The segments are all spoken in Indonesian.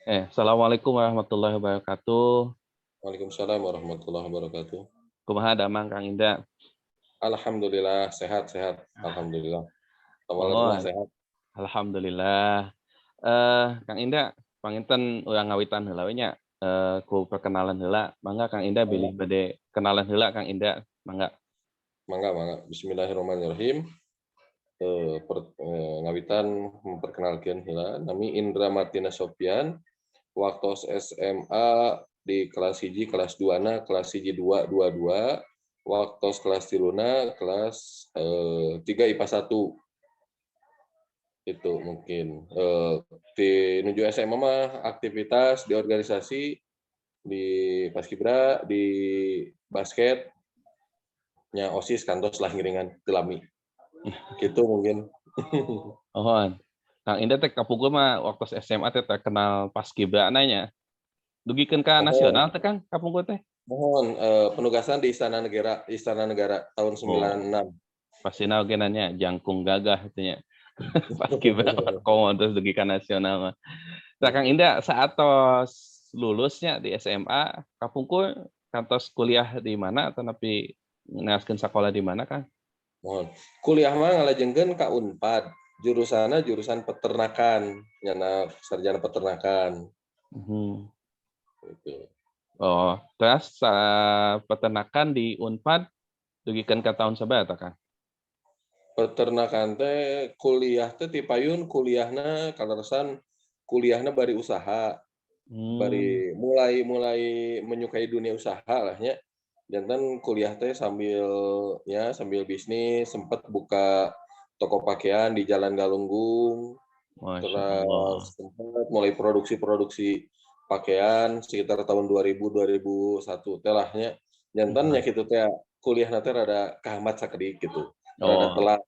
Assalamualaikum warahmatullahi wabarakatuh. Waalaikumsalam warahmatullahi wabarakatuh. Kumaha damang Kang Inda? Alhamdulillah sehat-sehat. Alhamdulillah. Awalnya Mohon, sehat. alhamdulillah. Kang Inda, panginten urang ngawitan heula we nya. Ku perkenalan heula. Mangga Kang Inda Mangga, bilih bade kenalan heula Kang Inda. Mangga. mangga. Bismillahirrahmanirrahim. Ngawitan memperkenalkan heula. Nami Indra Martina Sopian. Waktos SMA di kelas 1, kelas 2 na, kelas 1 2 Waktos kelas 3 kelas 3 IPA 1. Itu mungkin. Di menuju SMA mah aktivitas di organisasi di Paskibra, di basket, nya OSIS kantos lah ngiringan telami. Gitu mungkin. Mohon. Kang Inda teh kapungkur mah waktu SMA teh terkenal paskibra nya. Dugikeun ka Mohon, nasional teh Kang kapungkur teh. mohon penugasan di Istana Negara tahun Oh, 96. pasina oge nanya jangkung gagah teh nya. Paskibra komo terus dugi ka nasional mah. Nah, Kang Indah saat tos lulusnya di SMA, kapungkur kantos kuliah di mana atau napi ngaskeun sekolah di mana, Kang? Mohon. Kuliah mah ngalajengkeun ka Unpad. Jurusanna jurusan peternakan, nyana sarjana peternakan. Mhm. Gitu. Oh, terus peternakan di Unpad dugikeun ka tahun sabaraha, Kang? Peternakan teh kuliah teh ti payun kuliahna kaleresan kuliahna bari usaha. Hmm, Bari mulai mulai menyukai dunia usaha lahnya. Jantan kuliah teh sambil bisnis, sempat buka toko pakaian di Jalan Galunggung, Masya terus Allah. sempat mulai produksi pakaian sekitar tahun 2000 2001 teh lahnya. Jantan nya Mhm. kitu teh kuliah teh rada kahamat sakedik gitu, rada Oh, telat.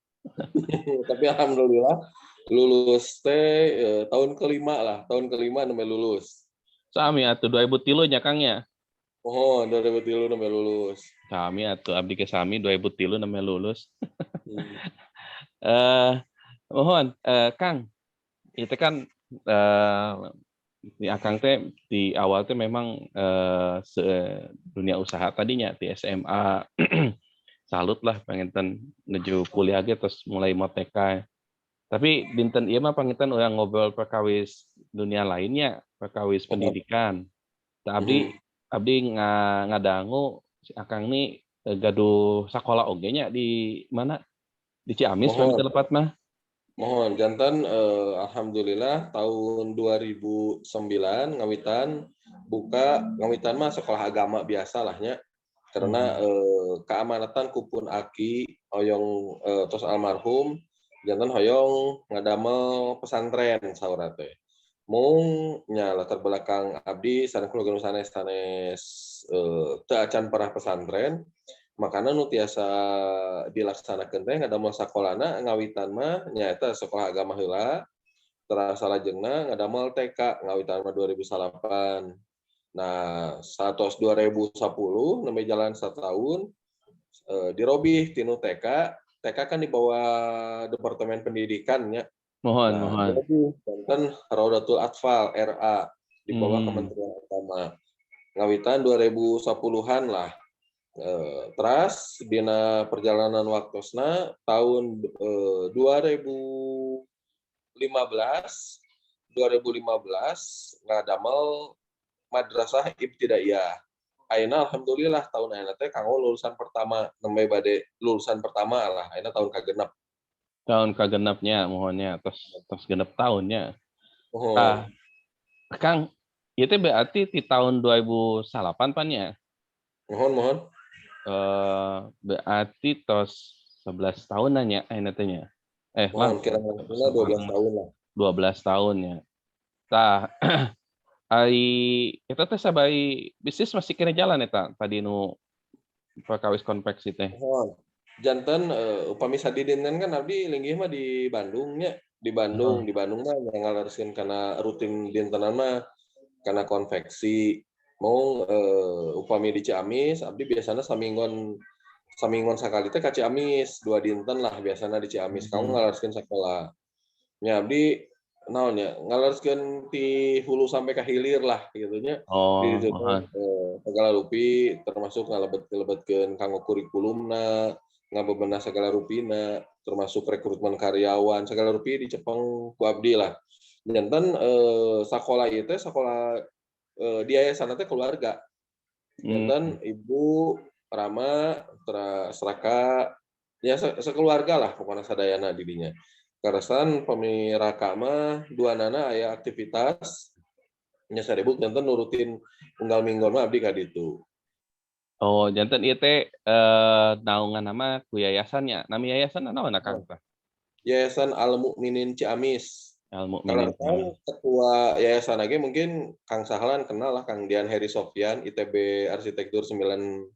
Tapi alhamdulillah lulus teh tahun kelima lah, tahun kelima nembe lulus. sami atuh 2003 nya, Kang ya? Oh, 2003 nembe lulus. Sami atuh abdi ge sami 2003 namanya lulus. Hmm. Eh, mohon, Kang, itu kan eh di Akang teh di awal teh memang dunia usaha tadinya di SMA salut lah pengen menuju kuliah ge terus mulai mau TK. Tapi dinten ieu mah panginten urang ngobrol perkawis dunia lainnya, perkawis Oh, pendidikan. Tah abdi mhm. abdi ngadangu si Akang nih gaduh sakola oge nya di mana? Di Ciamis pami Mohon, telepat mah. mohon. Jantan alhamdulillah tahun 2009 ngawitan mah sekolah agama biasa lahnya. Karena Mhm. keamanatan kupun aki hoyong tos almarhum jantan hoyong ngadamel pesantren saura teh. Mung nya latar belakang abdi sareng keluarga nu sanes-sanes teu acan parah pesantren. Makana nu tiasa dilaksanakeun teh ngadamel sakolana ngawitan mah nyaeta sekolah agama heula, tara salajengna ngadamel TK ngawitan mah 2008. Nah, satos 2010 nembe jalan satahun dirobih tinu TK, TK kan di bawah Departemen Pendidikan nya. Mohon, Nah, mohon. dirobih janten Raudatul Atfal RA di bawah Hmm. Kementerian Agama. Ngawitan 2010-an lah. Teras dina perjalanan waktosna tahun 2015 ngadamel madrasah ibtidaiyah. Ayeuna alhamdulillah tahun ayeuna teh kanggo lulusan pertama, nembe bade lulusan pertama lah, ayeuna tahun kagenep. Tahun kagenepnya mohonnya tos genep tahunnya. Ah, Mohon, Kang, itu berarti di tahun 2008 pan ya? mohon. Berarti tos 11 tahun nanya tanya. Mohon Lang, kira-kira 12 sekarang tahun lah. 12 tahun ya. Tah, ai kita teh sabari bisnis masih kena jalan eta tadi nu perkawis konveksi teh. Mohon. Janten upami sadidinten kan abdi linggih mah di Bandung nya, Heeh. Di Bandung mah ngalareskeun kana rutin dintenan mah kana konveksi. Mau upami di Ciamis abdi biasana saminggon saminggon sakali teh ka Ciamis, 2 dinten lah biasana di Ciamis. Kamu Mhm. ngalareskeun sakola. Nya abdi naon ya, ngalereskeun ti hulu sampai ka hilir lah kitu nya. Di Oh, ditu teh, mohon. sagala rupi termasuk ngalebet-lebetkeun kanggo kurikulumna, ngabebenah sagala rupina, termasuk rekrutmen karyawan, sagala rupi dicepeng ku abdi lah. Janten, sakola ieu teh sakola, di yayasanna teh keluarga. Mmm, Janten ibu, rama, Sraka, ya sakeluarga lah pokona sadayana di dinya. Karasan pami raka mah duanana aya aktivitas nya sarebuk janten nurutin unggal minggon mah abdi ka ditu. oh janten ieu teh, naunganna mah ku yayasannya, nami yayasanna naonna Kang Oh, tah? Yayasan Al Mukminin Ciamis. Al Mukminin Kalaresan Ciamis. ketua yayasan ge mungkin Kang Sahlan kenal lah Kang Dian Heri Sofyan, ITB Arsitektur 91.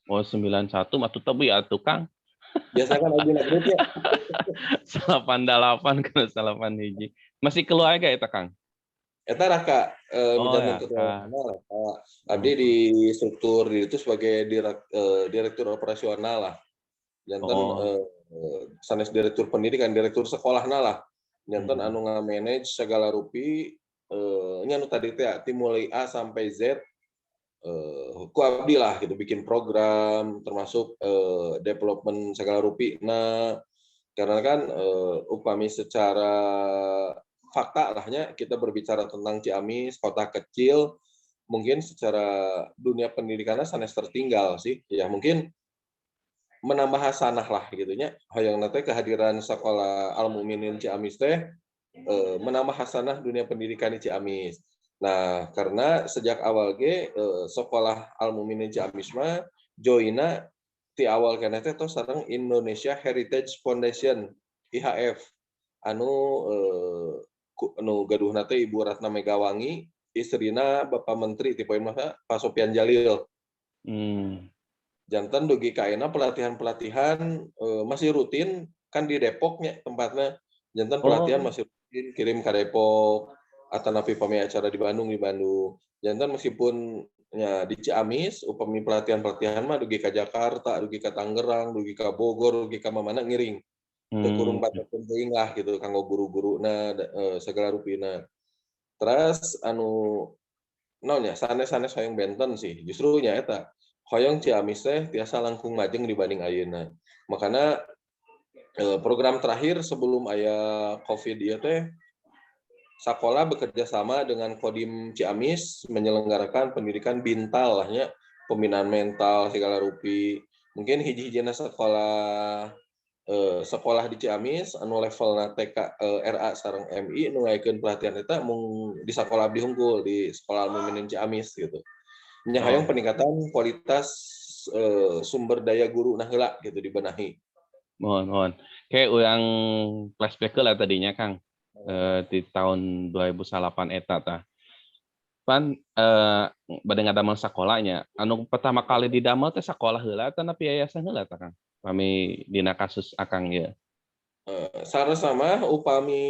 Oh 91 mah tuh teu atuh Kang. Biasa kan Audina Group ya. 88 kana 81. Masih keluarga eta Kang? Eta Raka, Oh janten ya ketua Kang. yayasanna Raka. Abdi di Mhm. struktur di itu sebagai direktur operasional lah. Janten, Oh, sanes direktur pendidikan, direktur sekolahna lah. Janten mhm. anu nga-manage sagala rupi, nya nu tadi teh ti mulai A sampai Z, ku abdi lah gitu, bikin program termasuk, development sagala rupina. Karena kan, upami secara fakta lahnya kita berbicara tentang Ciamis, kota kecil, mungkin secara dunia pendidikannya sanes tertinggal sih. Ya mungkin menambah hasanah lah gitu nya, hoyongna teh kehadiran sakola Al Mukminin Ciamis teh, menambah hasanah dunia pendidikan di Ciamis. Nah, karena sejak awal ge, sekolah Al Mukminin Ciamis mah joina ti awal keneh teh tos sareng Indonesia Heritage Foundation, IHF. Anu, anu gaduhna teh Ibu Ratna Megawangi, istrina Bapak Menteri ti poe mah Pak Sopyan Jalil. Mmm. Janten dugi ka ayeuna pelatihan-pelatihan, masih rutin, kan di Depoknya tempatnya. Janten pelatihan Oh, masih rutin kirim ka Depok, atanapi pami acara di Bandung. Janten meskipun nya di Ciamis, upami pelatihan-pelatihan mah dugi ka Jakarta, dugi ka Tangerang, dugi ka Bogor, dugi ka mamana ngiring. Teu kurung mmm, batok teuing lah gitu kanggo guru-guruna sagala rupina. Terus anu naon nya, sanes-sanes hoyong benten sih, justru nya eta, hoyong Ciamis teh tiasa langkung majeng dibanding ayeuna. Makana, program terakhir sebelum aya Covid ieu teh, sakola bekerja sama dengan Kodim Ciamis menyelenggarakan pendidikan bintal lah nya, pembinaan mental segala rupi. Mungkin hiji-hijina sekolah, sekolah di Ciamis anu levelna TK, RA sareng MI nu ngayakeun pelatihan eta mung di sakola abdi hungkul, di Sekolah Al-Mukminin Ciamis gitu. Nya hayang oh, peningkatan kualitas, sumber daya guru nah heula gitu dibenahi. mohon mohon. Kayak urang flashback heula tadinya Kang, di tahun 2008 eta tah. Pan, bade ngadamel sakolanya, anu pertama kali didamel teh sakola heula atau nepi yayasan heula tah Kang? Pami dina kasus Akang ieu? Saresna mah upami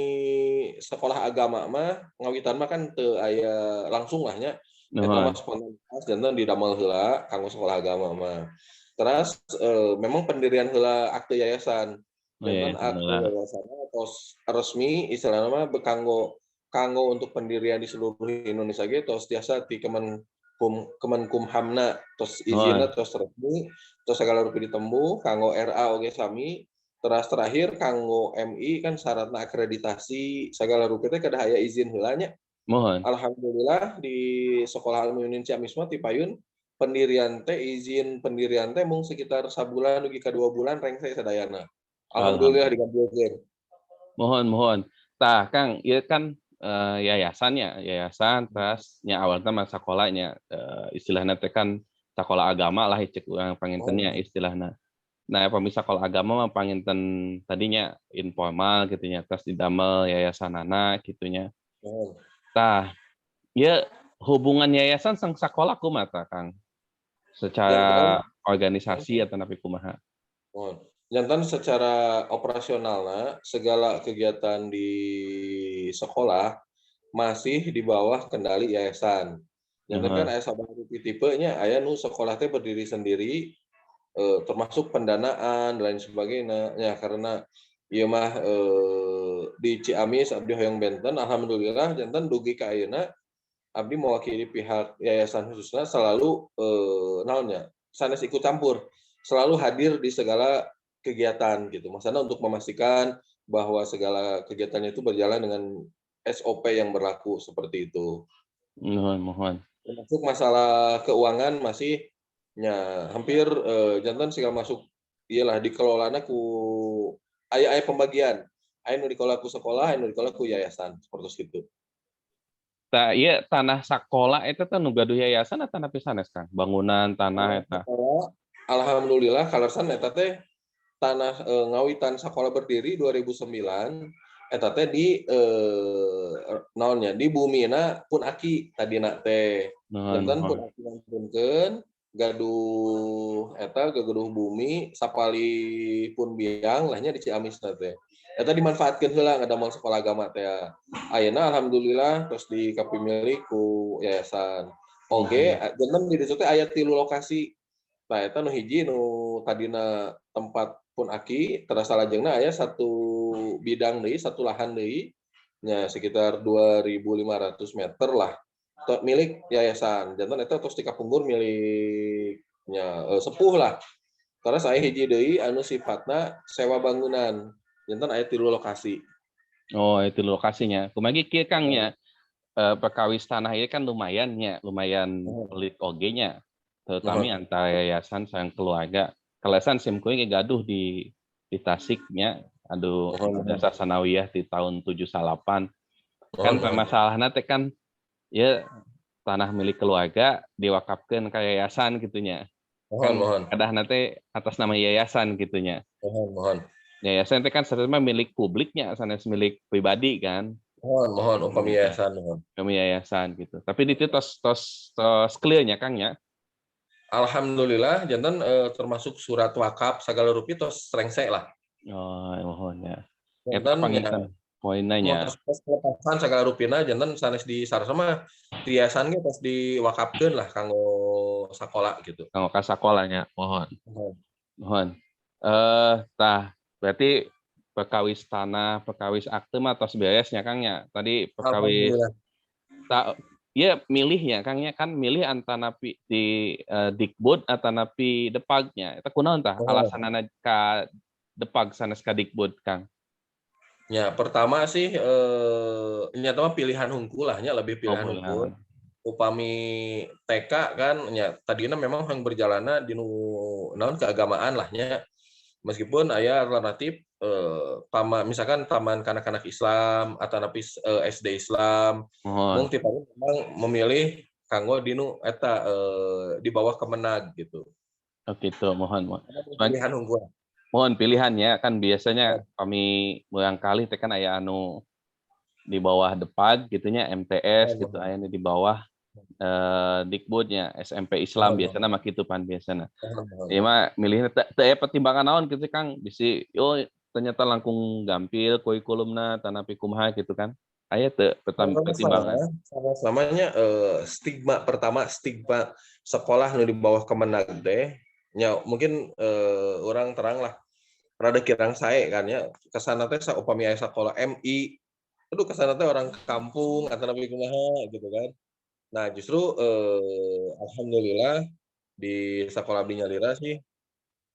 sekolah agama mah ngawitan mah kan teu aya langsung lah nya, eta mah Nuhun. spontanitas janten didamel heula kanggo sekolah agama mah. Teras, memang pendirian heula akte yayasan. Oh Janten yayasan akte heula. yayasanna tos resmi istilahna mah kanggo kanggo untuk pendirian di seluruh Indonesia ge tos tiasa ti Kemenkumhamna, tos izinna Nuhun. tos resmi, tos sagala rupi ditempuh, kanggo RA oge sami. Teras terakhir kanggo MI kan syaratna akreditasi sagala rupi teh kedah aya izin heula nya. Mohon. Alhamdulillah di Sekolah Al-Mu'minin Ciamis mah ti payun pendirian teh izin pendirian teh mung sekitar sabulan dugi ka 2 bulan rengse sadayana. Alhamdulillah Alhamdulillah. digabulkeun. Mohon mohon. Tah Kang, ieu kan, yayasannya, yayasan Mhm. tas nya awalna mah sakolanya, istilahna teh kan sakola agama lah cek urang pangintennya Oh, istilahna. Nah, pami sakola agama mah panginten tadinya informal gitu nya, tas didamel yayasanana kitu nya. oh, Tah, ieu hubungan yayasan sang sakola kumaha tah Kang? janten Secara organisasi atau napi kumaha? oh, janten secara operasionalna segala kegiatan di sekolah masih di bawah kendali yayasan. Janten kan Heeh. aya sabaraha tipenya, aya nu sekolah teh berdiri sendiri, termasuk pendanaan dan lain sebagainya. Ya karena ieu mah, di Ciamis abdi hoyong benten alhamdulillah janten dugi ka ayeuna abdi mewakili pihak yayasan khususnya selalu naonnya sanes ikut campur, selalu hadir di segala kegiatan gitu. Maksudnya untuk memastikan bahwa segala kegiatannya itu berjalan dengan SOP yang berlaku seperti itu. Mohon. Termasuk masalah keuangan masih hampir jantan segala masuk iyalah dikelolana ku aya pembagian. Aya nu dikelola ku sekolah, aya nu dikelola ku yayasan, seperti itu. Tah ieu tanah sakola eta teh nu gaduh yayasan atau tanah pisanes Kang? Bangunan tanah eta. Alhamdulillah kalasan eta teh tanah ngawitan sakola berdiri 2009 eta teh di naonnya di bumina pun aki tadina teh. Janten pun aki ngantungkeun gaduh eta gaduh bumi sapali pun biang lahnya di Ciamis teh. Eta dimanfaatkeun heula ngadamel sekolah agama teh. Ayeuna alhamdulillah terus dikapimilih ku yayasan. Oge janten di ditu teh aya 3 lokasi. Nah eta nu hiji nu tadina tempat pun aki terasa lajengna aya satu bidang deui, satu lahan deui nya sekitar 2.500 meter lah milik yayasan. Janten eta tos dikapungkur miliknya sepuh lah. Terus aya hiji deui anu sifatna sewa bangunan. Janten aya 3 lokasi. Oh, itu lokasinya. Kumagi kieu Kang nya. Perkawis tanah ini kan lumayan pelit oge nya. Terutama antara yayasan sareng keluarga. Kalesan simkuring gaduh di Tasiknya. Aduh, jasa sanawiyah di tahun 78. Kan permasalahanna teh kan ya tanah milik keluarga diwakafkeun ka yayasan gitunya. Kan kadahna teh atas nama yayasan gitunya. Yayasan teh kan sebenarnya milik publiknya, sanes milik pribadi kan. Mohon upami yayasan Kami yayasan gitu. Tapi itu tos clear-nya Kang ya. Alhamdulillah janten termasuk surat wakaf sagala rupi tos strengse lah. Oh, mohon ya. Janten poinnya nya. Tos pelepasan sagala rupina janten sanes di sarua mah yayasan ge tos diwakafkeun lah kanggo sakola gitu. Kanggo ka sakolanya, mohon. Tah berarti perkawis tanah, perkawis akte mah tos beresnya Kang ya. Tadi perkawis ya milih ya Kang ya, kan milih antara di Dikbud atau napi depagnya. Eta kunaon tah alasanna ka depag sanes ka Dikbud Kang? Ya, pertama sih nyata mah pilihan hungkul lah nya lebih pilihan hungkul. Upami TK kan nya tadina memang yang berjalana di naon keagamaan lah nya. Meskipun aya relatif misalkan taman kanak-kanak Islam atau napi SD Islam, mung tipana memang memilih kanggo dinu eta di bawah Kemenag gitu. Oh gitu, mohon. Pilihan unggul. Mohon pilihannya kan biasanya kami barangkali teh kan aya anu di bawah Depag gitunya MTS gitu aya di bawah Dikbudnya SMP Islam biasanya mah kitu pan biasana. Ieu mah milihna teu aya pertimbangan naon gitu Kang, bisi ternyata langkung gampil kurikulumna tanapi kumaha gitu kan. Aya teu pertimbangan. Namanya stigma sekolah nu di bawah Kemenag teh nya mungkin orang terang lah rada kirang sae kan ya kesana teh upami aya sakolah MI aduh kesana teh orang kampung atau napi kumaha gitu kan. Nah, justru alhamdulillah di sekolah abdi nyalira sih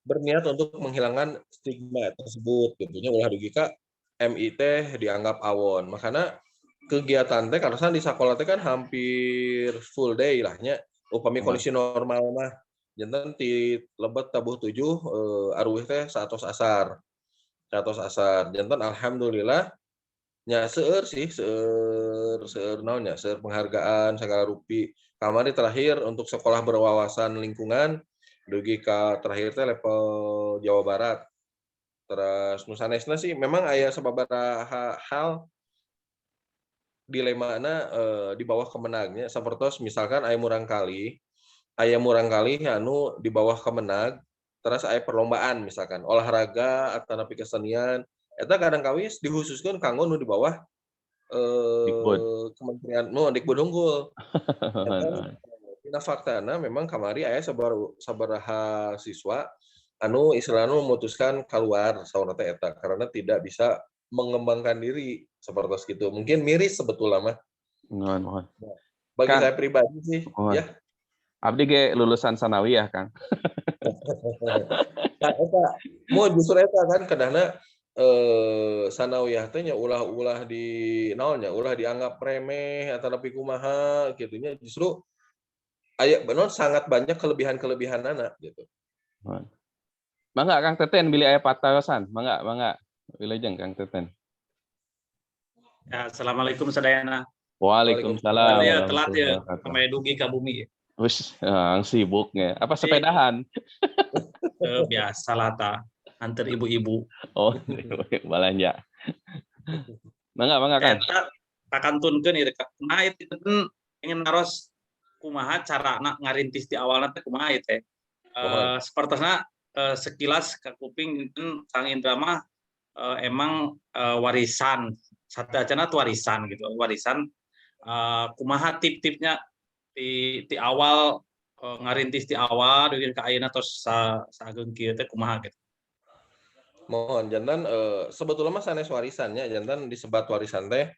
berniat untuk menghilangkan stigma tersebut gitu nya ulah dugi ka MI teh dianggap awon. Makanya kegiatan teh karena di sekolah teh kan hampir full day lah nya upami kondisi normal mah janten ti lebet tabuh 7 aruwih teh saatos asar. Janten alhamdulillah nya seueur naon nya seueur penghargaan sagala rupi. Kamari terakhir untuk sekolah berwawasan lingkungan dugi ka terakhir teh level Jawa Barat. Terus nu sanesna sih memang aya sababaraha hal dilemana di bawah Kemenagnya sapertos misalkan aya murang kali anu di bawah Kemenag terus aya perlombaan misalkan olahraga atau napi kesenian eta kadang kawis dikhususkeun kanggo nu di bawah Kementerian Dikbud unggul. Dina faktana memang kamari aya sabaraha siswa anu istilahna memutuskan keluar saurna teh eta karena tidak bisa mengembangkan diri seperti itu. Mungkin miris sebetulnya mah. Mohon. Bagi Kang, saya pribadi sih, mohon. ya. Abdi ge lulusan sanawiyah, Kang. Nah, eta mau justru eta kan kadahna sanawiyah teh nya ulah-ulah di naon nya, ulah dianggap remeh atau tapi kumaha gitu nya, justru aya bener sangat banyak kelebihan-kelebihan anak gitu. Mohon. Mangga Kang Teten bilih aya patayosan. Mangga. Wilujeng Kang Teten. Ya, assalamualaikum sadayana. Waalaikumsalam Ya telat warahmatullahi ya wabarakatuh. sampai dugi ke bumi. Wis, sibuknya. Apa sepedahan? Biasa lah ta, antar ibu-ibu. Oh, balanja. Mangga Kang. Takantunkeun ieu kumaha itu pengen ngaros kumaha cara ngarintis di awalna teh kumaha ieu teh. Sapertosna sekilas ka kuping Kang Indra mah emang warisan. Sateuaceuna warisan gitu. Warisan kumaha tip-tipnya di awal ngarintis di awal dengan ka ayeuna tos sageung kieu teh kumaha gitu. Mohon jantan sebetulnya mah sanes warisannya jantan disebat warisan teh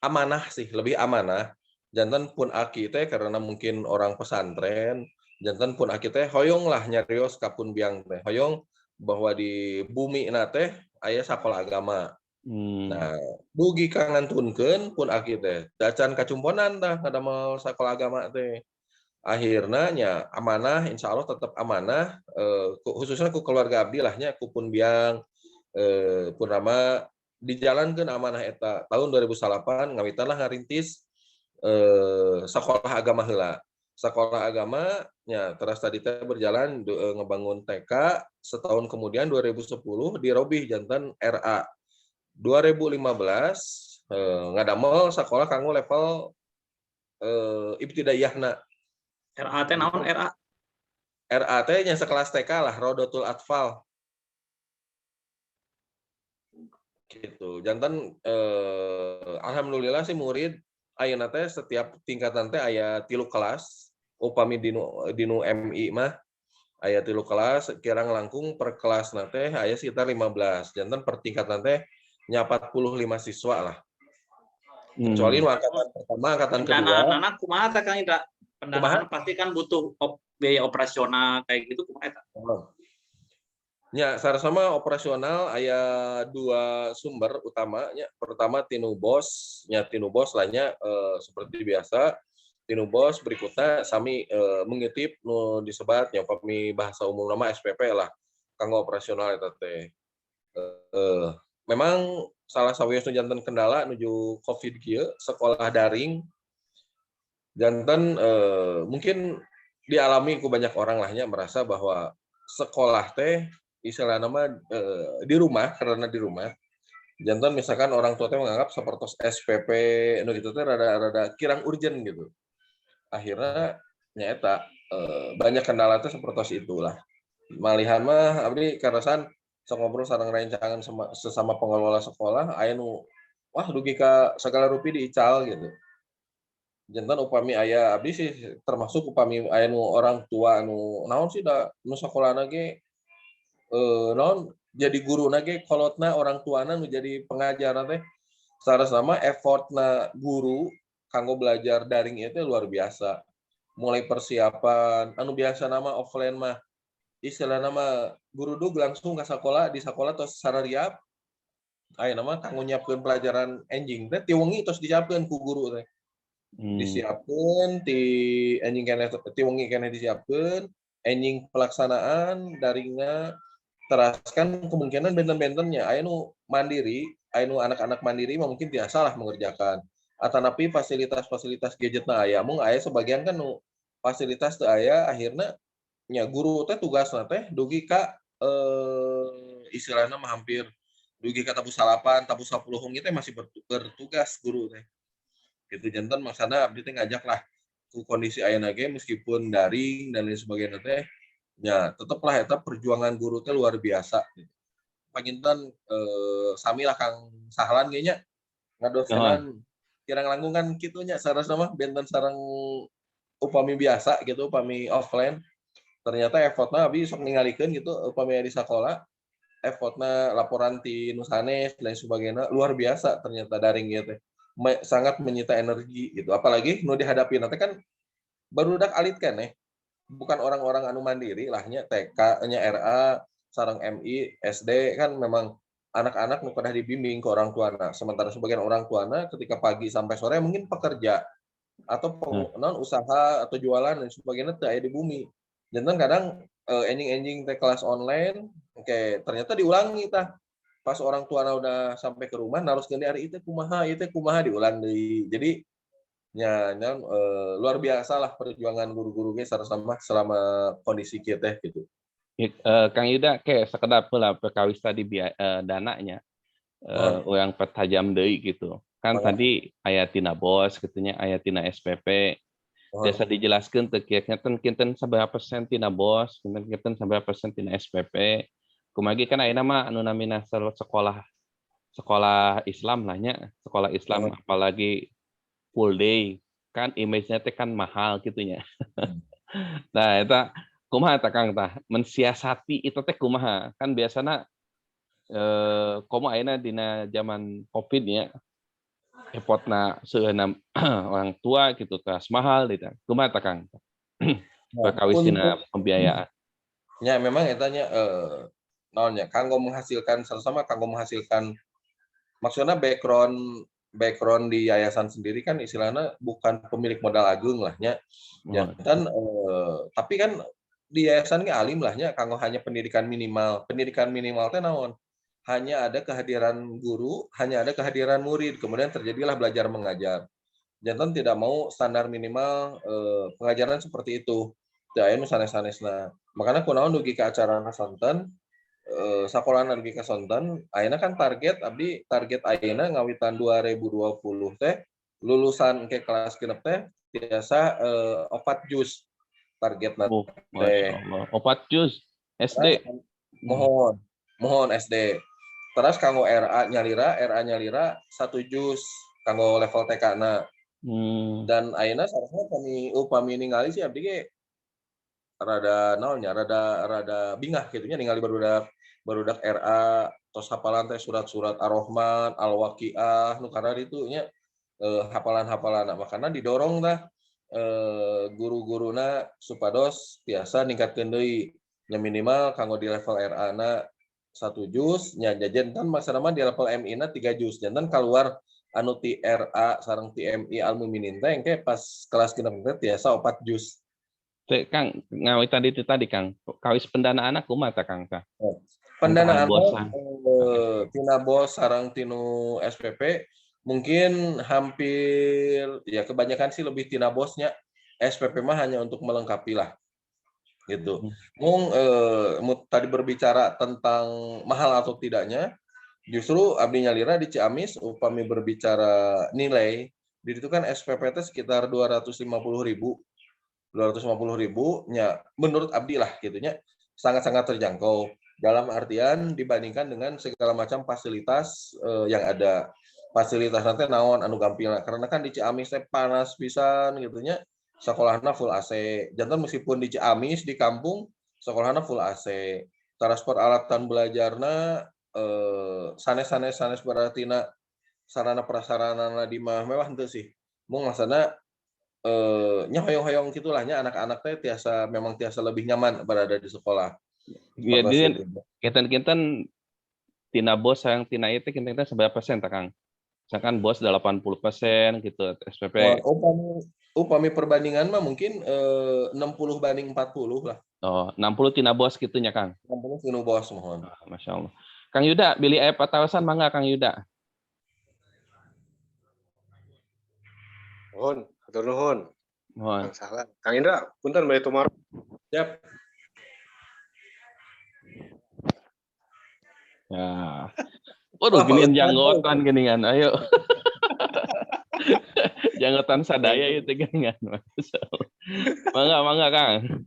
amanah sih, lebih amanah. Jantan pun aki teh karena mungkin orang pesantren, jantan pun aki teh hoyong lah nyarios kapun biang teh. Hoyong bahwa di bumi na teh aya sakola agama. Nah, dugi kangantunkeun pun aki teh. Dacan kacumponan tah ngadamel sakola agama teh. Akhirnya nya amanah, insya Allah tetap amanah, khususnya ku keluarga abdi lahnya, ku pun biang, purnama dijalankan amanah eta tahun 2008 ngawitan lah ngarintis sekolah agama heula. Sekolah agama nya terus tadi teh berjalan ngebangun TK, setahun kemudian 2010 dirobih jantan RA. 2015 ngadamel sekolah kanggo level ibtidaiyahna. RA teh naon RA? RA teh nya sekelas TK lah, Rodotul Atfal. Gitu. Jantan alhamdulillah sih murid ayeuna teh setiap tingkatan teh aya 3 kelas. Upami dinu MI mah aya 3 kelas, kirang langkung per kelas teh aya sekitar 15. Jantan per tingkatan teh nya 45 siswa lah. Kecuali angkatan pertama, angkatan kedua. Pendanaan anak kumaha teh Kang Indra? Pendanaan pasti kan butuh biaya operasional kayak gitu kumaha eta? Ya, sama operasional aya 2 sumber utamanya. Pertama tinu bos, nya tinu bos lahnya seperti biasa. Tinu bos berikutnya sami mengutip nu disebat nya upami bahasa umum nama SPP lah. Kanggo operasional eta teh. Memang salah sawios nu janten kendala nuju Covid kieu, sekolah daring. Janten mungkin dialami ku banyak orang lahnya merasa bahwa sekolah teh istilah nama di rumah, karena di rumah. Jantan misalkan orang tua teh menganggap seperti SPP nu gitu teh rada kirang urgent gitu. Akhirnya nyata banyak kendala teh seperti itulah. Malihan mah abdi karasan sok ngobrol sareng rencangan sesama pengelola sekolah aya nu wah dugi ka segala rupi diical gitu. Jantan upami aya abdi sih termasuk upami aya nu orang tua nu naon sih da nu sakolana ge non jadi guru nage kolotna orang tuana menjadi pengajar teh sama effortna guru kanggo belajar daring itu luar biasa. Mulai persiapan anu biasa nama offline mah istilah nama guru dug langsung ke sekolah, di sekolah terus sarariap aya nama kanggo nyiapkeun pelajaran enjing teh ti wengi terus disiapkeun ku guru teh. Disiapkeun ti enjing keneh ti wengi keneh disiapkeun enjing pelaksanaan daringna. Teras kan kemungkinan benten-bentennya aya nu mandiri, aya nu anak-anak mandiri mungkin biasa lah mengerjakan. Atanapi fasilitas-fasilitas gadgetna aya, mung aya sebagian kan nu fasilitas teu aya akhirna nya guru teh tugasna teh dugi ka istilahna mah hampir dugi ka tabu 8, tabu 10 hungit teh masih bertugas guru teh. Gitu janten maksana abdi teh ngajak lah ku kondisi ayeuna ge meskipun daring dan lain sebagainya teh ya tetaplah eta perjuangan guru teh luar biasa gitu. Panginten sami lah Kang Sahlan ge nya ngadosenan kirang langkung kan kitu nya sarasna mah benten sareng upami biasa gitu upami offline ternyata effortna abi sok ningalikeun gitu upami di sekolah effortna laporan ti nusanes lain sebagainya luar biasa ternyata daring gitu. Sangat menyita energi gitu. Apalagi nu dihadapi nanti kan barudak alit kan bukan orang-orang anu mandiri lahnya TK-nya RA sareng MI SD kan memang anak-anak nu pernah dibimbing ke orang tuana. Sementara sebagian orang tuana ketika pagi sampai sore mungkin pekerja atau non usaha atau jualan dan sebagainya teu aya di bumi. Jantan kadang enjing-enjing teh kelas online oke ternyata diulangi tah. Pas orang tuana udah sampai ke rumah naroskeun ari ieu kumaha diulang deui. Jadi luar biasa lah perjuangan guru-guru ge selama kondisi kieu teh gitu. Kang Yuda kayak sekedar pula perkawis tadi dananya yang pertajam deui gitu. Kan tadi aya tina BOS gitunya, aya tina SPP. Biasa dijelaskeun teu kinten sabaraha persen tina BOS, kinten sabaraha persen tina SPP. Kumagi kan ayeuna mah anu namina sekolah Islam lah nya, sekolah Islam apalagi full day kan image-nya teh kan mahal gitunya. Nah, eta kumaha tah Kang tah mensiasati itu teh kumaha? Kan biasana komo ayeuna dina zaman Covid nya epotna seueuna orang tua gitu tas mahal gitu. Kumaha tah Kang? Perkawis dina pembiayaan. Ya memang eta nya naonnya kanggo menghasilkan sama-sama kanggo menghasilkan maksudnya background di yayasan sendiri kan istilahnya bukan pemilik modal agung lahnya. Ya kan tapi kan di yayasan ge alim lahnya kanggo hanya pendidikan minimal. Pendidikan minimal teh naon? Hanya ada kehadiran guru, hanya ada kehadiran murid, kemudian terjadilah belajar mengajar. Jantan tidak mau standar minimal pengajaran seperti itu. Teu aya nu sanes-sanesna. Makana kunaon dugi ke acara sonten sakolana dugi ka sonten, ayeuna kan target ayeuna ngawitan 2020 teh lulusan ke kelas genep teh tiasa 4 juz targetna Masya Allah. 4 juz SD. Mohon SD. Terus kanggo RA nyalira 1 juz kanggo level TK-na. Dan ayeuna saresna upami ningali sih abdi ge rada naonnya rada bingah gitu nya ningali barudak RA tos hafalan teh surat-surat Ar-Rahman, Al-Waqiah nu karena itu nya hafalan-hafalan makana didorong tah guru-guruna supados biasa ningkatkeun deui nya minimal kanggo di level RA-na 1 juz nya jajan kan maksudna mah di level MI-na 3 juz jantan keluar anu ti RA sareng ti MI Al-Muminin teh engke pas kelas genep teh tiasa 4 juz. Kang, ngawitan itu tadi Kang, kawis pendanaan kumaha tah Kang tah? Pendanaan tina BOS sareng tinu SPP mungkin hampir ya kebanyakan sih lebih tina BOS-nya. SPP mah hanya untuk melengkapi lah gitu. Tadi berbicara tentang mahal atau tidaknya, justru abdi nyalira di Ciamis upami berbicara nilai, di situ kan SPP teh sekitar 250.000 nya menurut abdi lah gitunya sangat-sangat terjangkau dalam artian dibandingkan dengan segala macam fasilitas yang ada. Fasilitas nanti naon anu gampil karena kan di Ciamis teh panas pisan gitunya sekolahna full AC. Jantan meskipun di Ciamis di kampung sekolahna full AC. Transport alatan belajarna sanes baratina sarana prasarana di mah mewah henteu sih. Mung maksudna nya hoyong-hoyong gitulahnya anak-anak teh memang tiasa lebih nyaman berada di sekolah. Iya, dia kinten tina BOS yang tina itu kinten seberapa persen tah Kang? Misalkan BOS 80% gitu, SPP. Upami perbandingan mah mungkin 60-40 lah. Oh, 60 tina BOS gitunya Kang. 60 tina BOS mohon. Masya Allah. Kang Yuda, Billy patawasan mangga Kang Yuda. Nuhun, hatur nuhun. Mohon. Salah. Kang Indra, punten bari tumar. Siap. Ya. Waduh, ginian janggotan geningan. Ayo. Janggotan sadaya itu geningan. Mangga Kang.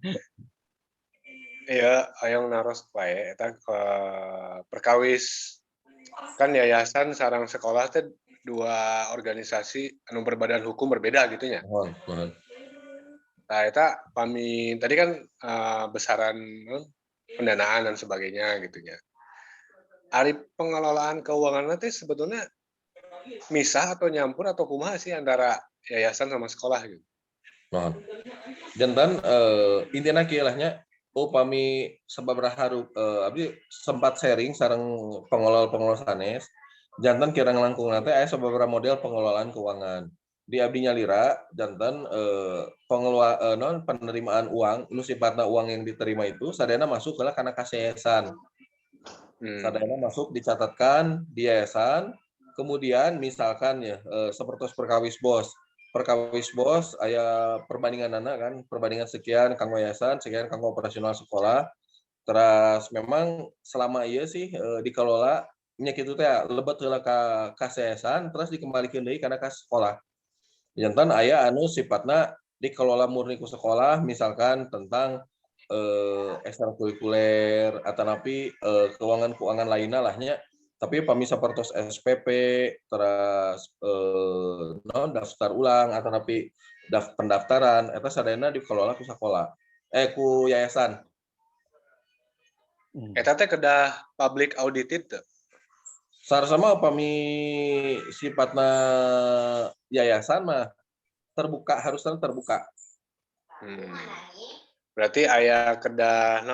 Iya, hayang naros wae eta perkawis kan yayasan sareng sekolah teh dua organisasi anu berbadan hukum berbeda gitu nya. Mohon. Nah, eta tadi kan besaran pendanaan dan sebagainya gitu nya. Ari pengelolaan keuangan nanti sebetulnya misah atau nyampur atau kumaha sih antara yayasan sama sekolah gitu. Nah, jantan intinya kilahnya upami sababaraha abdi sempat sharing sareng pengelola sanes. Jantan kira ngelangkung nanti aya sababaraha model pengelolaan keuangan. Di abdi nyalira jantan penerimaan uang, nu sifatna uang yang diterima itu sadayana masuk kana kas yayasan. Sadayana masuk dicatatkan di yayasan. Kemudian misalkan ya seperti perkawis bos aya perbandingan anak kan, perbandingan sekian kanggo yayasan, sekian kanggo operasional sekolah. Terus memang selama iya sih dikelola nya kitu teh lebet heula ka kas yayasan terus dikembalikeun deui kana kas sekolah. Jantan aya anu sifatna dikelola murni ku sekolah misalkan tentang ekstrakurikuler atanapi keuangan lainna lah nya. Tapi pami sapertos SPP terus daftar ulang atanapi pendaftaran eta sadayana dikelola ku sekolah ku yayasan. Eta teh kedah public audited teu? Sama pami sifatna yayasan mah terbuka, harusnya terbuka. Berarti aya kedah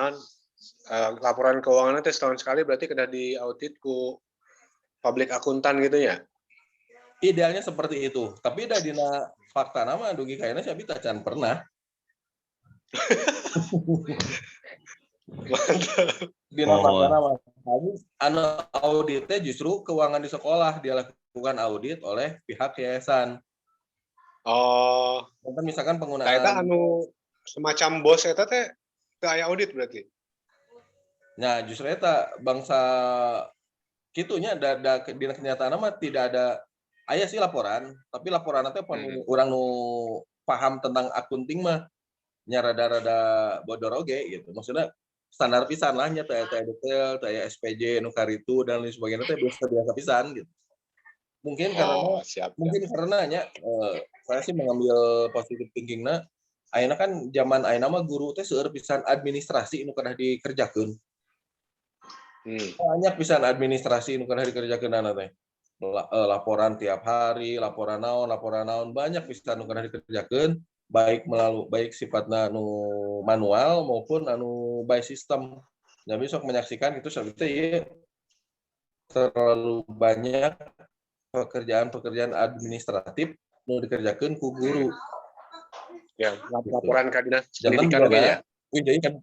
laporan keuangan teh setahun sekali berarti kedah di audit ku public akuntan gitu ya? Idealnya seperti itu, tapi da dina fakta nama dugi kayaknya sih abdi can pernah. Mantap. Dina fakta nama anu auditnya justru keuangan di sekolah dia lakukan audit oleh pihak yayasan. Oh. Contoh misalkan penggunaan. Eta anu semacam bos eta teh teu aya audit berarti. Nah, justru eta bangsa kitunya dina kenyataan mah tidak ada aya sih laporan, tapi laporan teh urang nu paham tentang akunting mah nya rada-rada bodor oge gitu. Maksudnya standar pisan lah nya teh detail, teh SPJ nu karitu dan lain sebagainya teh biasa pisan gitu. Mungkin karena nya saya sih mengambil positive thinking-na ayeuna kan zaman ayeuna mah guru teh seueur pisan administrasi nu kedah dikerjakeun. Banyak pisan administrasi nu kedah dikerjakeunana teh. Laporan tiap hari, laporan naon banyak pisan nu kedah dikerjakeun baik sifatna anu manual maupun anu by system. Nya besok menyaksikan itu sabtu ieu terlalu banyak pekerjaan administratif nu dikerjakeun ku guru. Ya, laporan ka dinas pendidikan ge ya. Wih deui kan.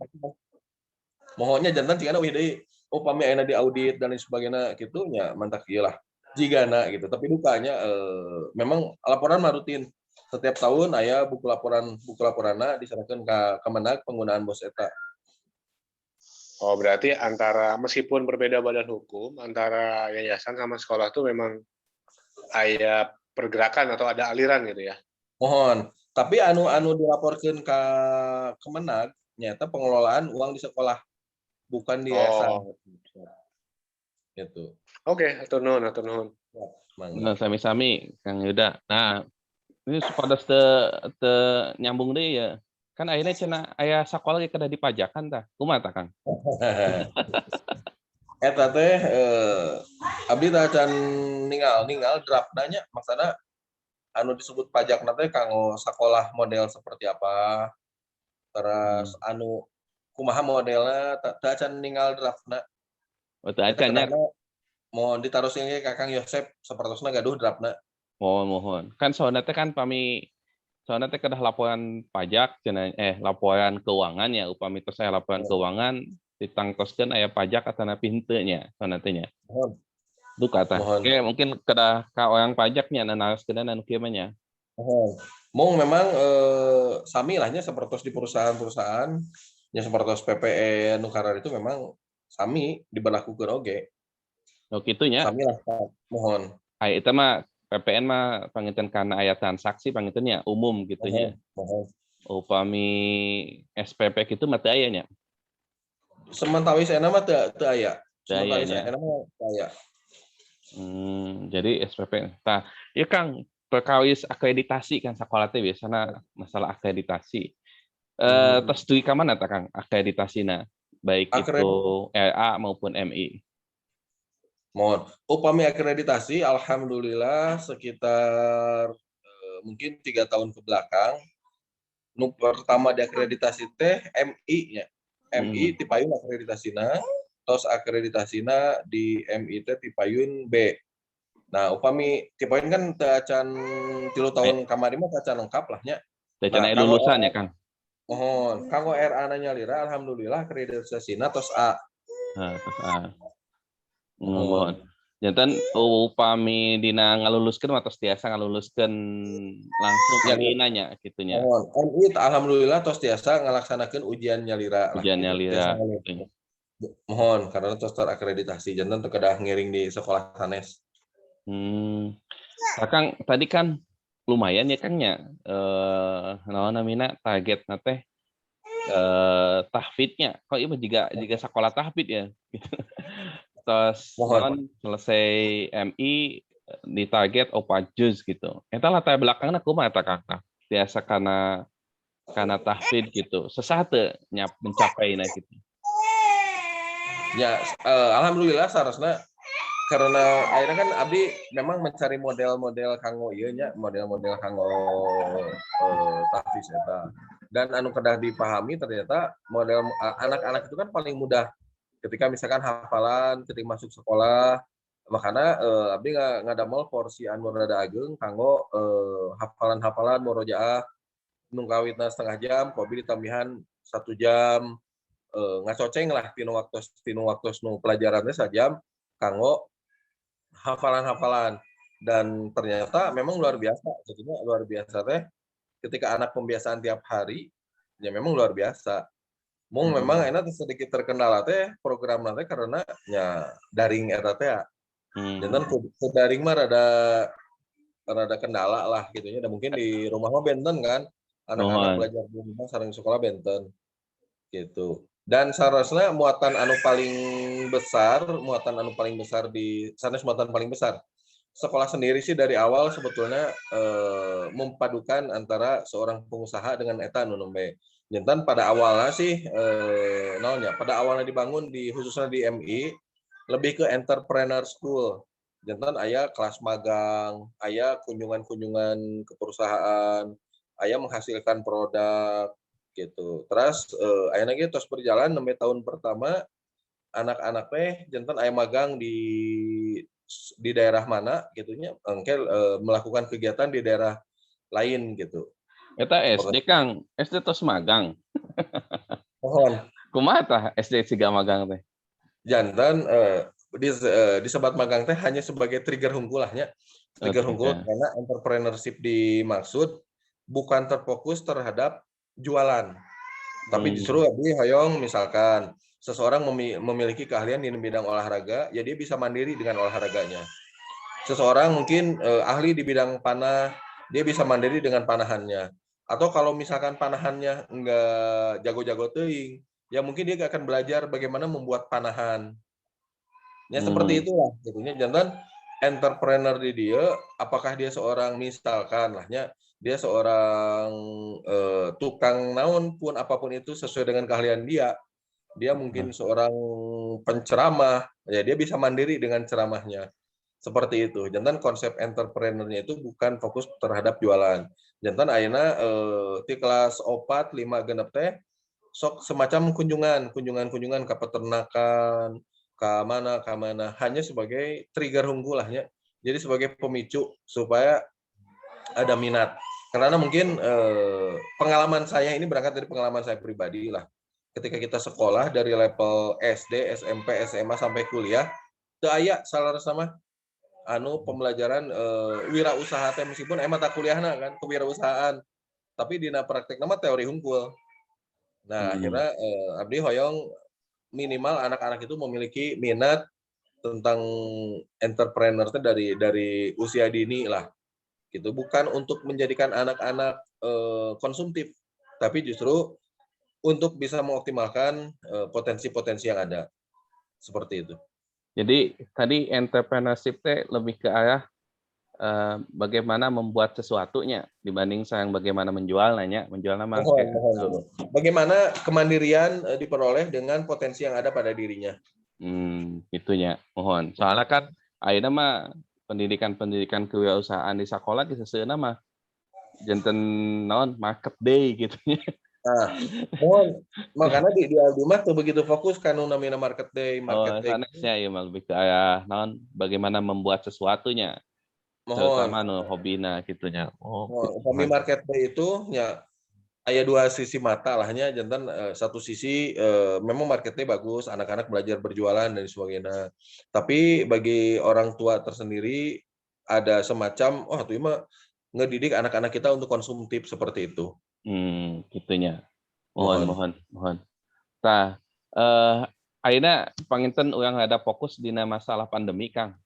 Mohonnya jantan cigana wih deui upami ayeuna di audit dan lain sebagainya kitu nya mantak ieu lah. Jigana gitu. Tapi dukanya memang laporan mah rutin. Setiap tahun aya buku laporanna diserahkeun ka Kemenag penggunaan bos eta. Oh, berarti meskipun berbeda badan hukum antara yayasan sama sekolah tuh memang aya pergerakan atau ada aliran gitu ya. Mohon. Tapi anu dilaporkeun ka Kemenag nyata pengelolaan uang di sekolah bukan di yayasan. Gitu. Oke, atur nuhun. Nah, sami-sami Kang Yuda. Nah, ini supaya te nyambung deh ya. Kan akhirnya cenah aya sakola ge kedah dipajakan tah. Kumaha tah Kang? Eta teh abdi tah can ninggal draftna nya maksudna anu disebut pajak teh kanggo sakolah model seperti apa. Terus anu kumaha modelna teu can ninggal draftna. Oh, teu acan nya. Mohon ditarusin ke Kakang Yosep sapertosna gaduh draftna. Mohon. Kan soalnya teh kan soalnya teh kedah laporan pajak cenah laporan keuangan ya upami teh saya laporan keuangan ditangtoskeun aya pajak atanapi henteu nya soalna teh nya. Duka tah. Oke, mungkin kedah ka orang pajaknya nanaoskeun anu kieu mah nya. Mung memang sami lahnya sepertos di perusahaan-perusahaan nya sepertos PPN nu karar itu memang sami diberlakukeun oge. Oh kitu nya. Sami lah, mohon. Aya eta mah PPN mah panginten kana aya transaksi panginten nya umum gitu nya. Upami SPP kitu mah teu aya nya. Semantawis enak mah teu aya. Semantawis enak mah teu aya. Jadi SPP. Tah, ieu Kang, perkawis akreditasi kan sakola teh biasana masalah akreditasi. Tos dugi ka mana tah Kang akreditasina? Baik itu LA maupun MI. Mohon. Upami akreditasi, alhamdulillah sekitar mungkin 3 tahun ke belakang. Nu pertama diakreditasi teh MI nya. MI ti payun akreditasina, tos akreditasina di MI teh ti payun B. Nah, upami ti payun kan teu acan 3 tahun kamari mah teu acan lengkap lah nya. Teh Nah, cenah kanggo lulusan ya, Kang? mohon, kanggo RA-na nyalira alhamdulillah akreditasina tos A. Terus Mohon. mohon. Janten upami dina ngaluluskeun atos tiasa ngaluluskeun langsung Ya, MI nanya gitunya. mohon. MI alhamdulillah tos tiasa ngalaksanakeun ujian nyalira lah Ujian gitu. nyalira. Tiasa Gitu. mohon karena tos terakreditasi janten teu kedah ngiring di sekolah sanes. Kang tadi kan lumayan ya Kang ya naon namina targetna teh tahfidnya. Kok ieu juga sekolah tahfid ya. Terus Mohon. naon selesai MI di target opa juz gitu. Eta latar belakangna kumaha eta Kang? Biasa karena tahfid gitu. Susah teu mencapaina gitu. Ya, alhamdulillah sarasna karena akhirnya kan abdi memang mencari model-model kanggo ieu nya, model-model kanggo tahfiz eta. Dan anu kedah dipahami ternyata model anak-anak itu kan paling mudah ketika misalkan hafalan ketika masuk sekolah. Makanya abdi ngadamel porsi anu rada ageung kanggo hafalan-hafalan murojaah nu kawitna setengah jam, kopi ditambihan 1 jam. Ngacoceng lah tinu waktu nu pelajarannya sajam kanggo hafalan-hafalan. Dan ternyata memang luar biasa, sebetulnya luar biasa teh ketika anak pembiasaan tiap hari ya memang luar biasa. Mung memang enak sedikit terkendala teh program teh karena ya daring eta teh. Janten ku daring mah rada kendala lah gitu nya. Dan mungkin di rumah mah benten kan anak-anak belajar di rumah sareng sekolah benten gitu. Dan sarasna muatan anu paling besar di sanes muatan paling besar. Sekolah sendiri sih dari awal sebetulnya memadukan antara seorang pengusaha dengan eta anu nembe. Jantan pada awalnya sih pada awalnya dibangun khususnya di MI lebih ke entrepreneur school. Jantan aya kelas magang, aya kunjungan-kunjungan ke perusahaan, aya menghasilkan produk gitu. Terus ayeuna ge tos berjalan 6 tahun pertama anak-anak teh janten aya magang di daerah mana gitunya engke melakukan kegiatan di daerah lain gitu. Eta SD Kang, SD tos magang. Mohon. Kumaha tah SD siga magang teh? Janten disebat magang teh hanya sebagai trigger hungkulahnya. Trigger hungkul karena entrepreneurship dimaksud bukan terfokus terhadap jualan. Tapi justru abdi hoyong misalkan seseorang memiliki keahlian di bidang olahraga, ya dia bisa mandiri dengan olahraganya. Seseorang mungkin ahli di bidang panah, dia bisa mandiri dengan panahannya. Atau kalau misalkan panahannya enggak jago-jago teuing, ya mungkin dia akan belajar bagaimana membuat panahan. Ya seperti itulah gitu nya. Jangan entrepreneur di dia, apakah dia seorang misalkan lahnya dia seorang tukang naon pun apapun itu sesuai dengan keahlian dia. Dia mungkin seorang penceramah, ya dia bisa mandiri dengan ceramahnya. Seperti itu. Jantan konsep entrepreneurnya itu bukan fokus terhadap jualan. Jantan ayeuna di kelas 4, 5 genep teh sok semacam kunjungan ke peternakan, ke mana hanya sebagai trigger hunggulahnya. Jadi sebagai pemicu supaya ada minat. Karena mungkin pengalaman saya ini berangkat dari pengalaman saya pribadi lah. Ketika kita sekolah dari level SD, SMP, SMA sampai kuliah, teu aya salarosna mah pembelajaran wirausaha teh meskipun emang tak kuliahna kan kewirausahaan. Tapi dina praktek nama teori hungkul. Nah, akhirnya abdi hoyong minimal anak-anak itu memiliki minat tentang entrepreneur dari usia dini lah. Gitu, bukan untuk menjadikan anak-anak konsumtif, tapi justru untuk bisa mengoptimalkan potensi-potensi yang ada. Seperti itu. Jadi tadi entrepreneurship teh lebih ke arah bagaimana membuat sesuatunya dibanding sayang bagaimana menjualnya. Bagaimana kemandirian diperoleh dengan potensi yang ada pada dirinya. Itunya mohon. Soalnya kan ayeuna mah pendidikan kewirausahaan di sekolah geus seueuna mah janten naon market day gitu nya. Nah, mohon makanya di Aldi mah teu begitu fokus ka nu namina market day Oh, sanesnya ieu mah lebih ke aya naon bagaimana membuat sesuatunya, mohon. terutama nu hobina gitunya. Oh, gitu. Upami market day itu nya aya dua sisi mata lahnya jantan satu sisi memang marketnya bagus, anak-anak belajar berjualan dan sebagainya. Tapi bagi orang tua tersendiri ada semacam tuh mah ngedidik anak-anak kita untuk konsumtif seperti itu. Gitunya. Mohon. Mohon. Tah, ayeuna panginten urang ada fokus dina masalah pandemi, Kang.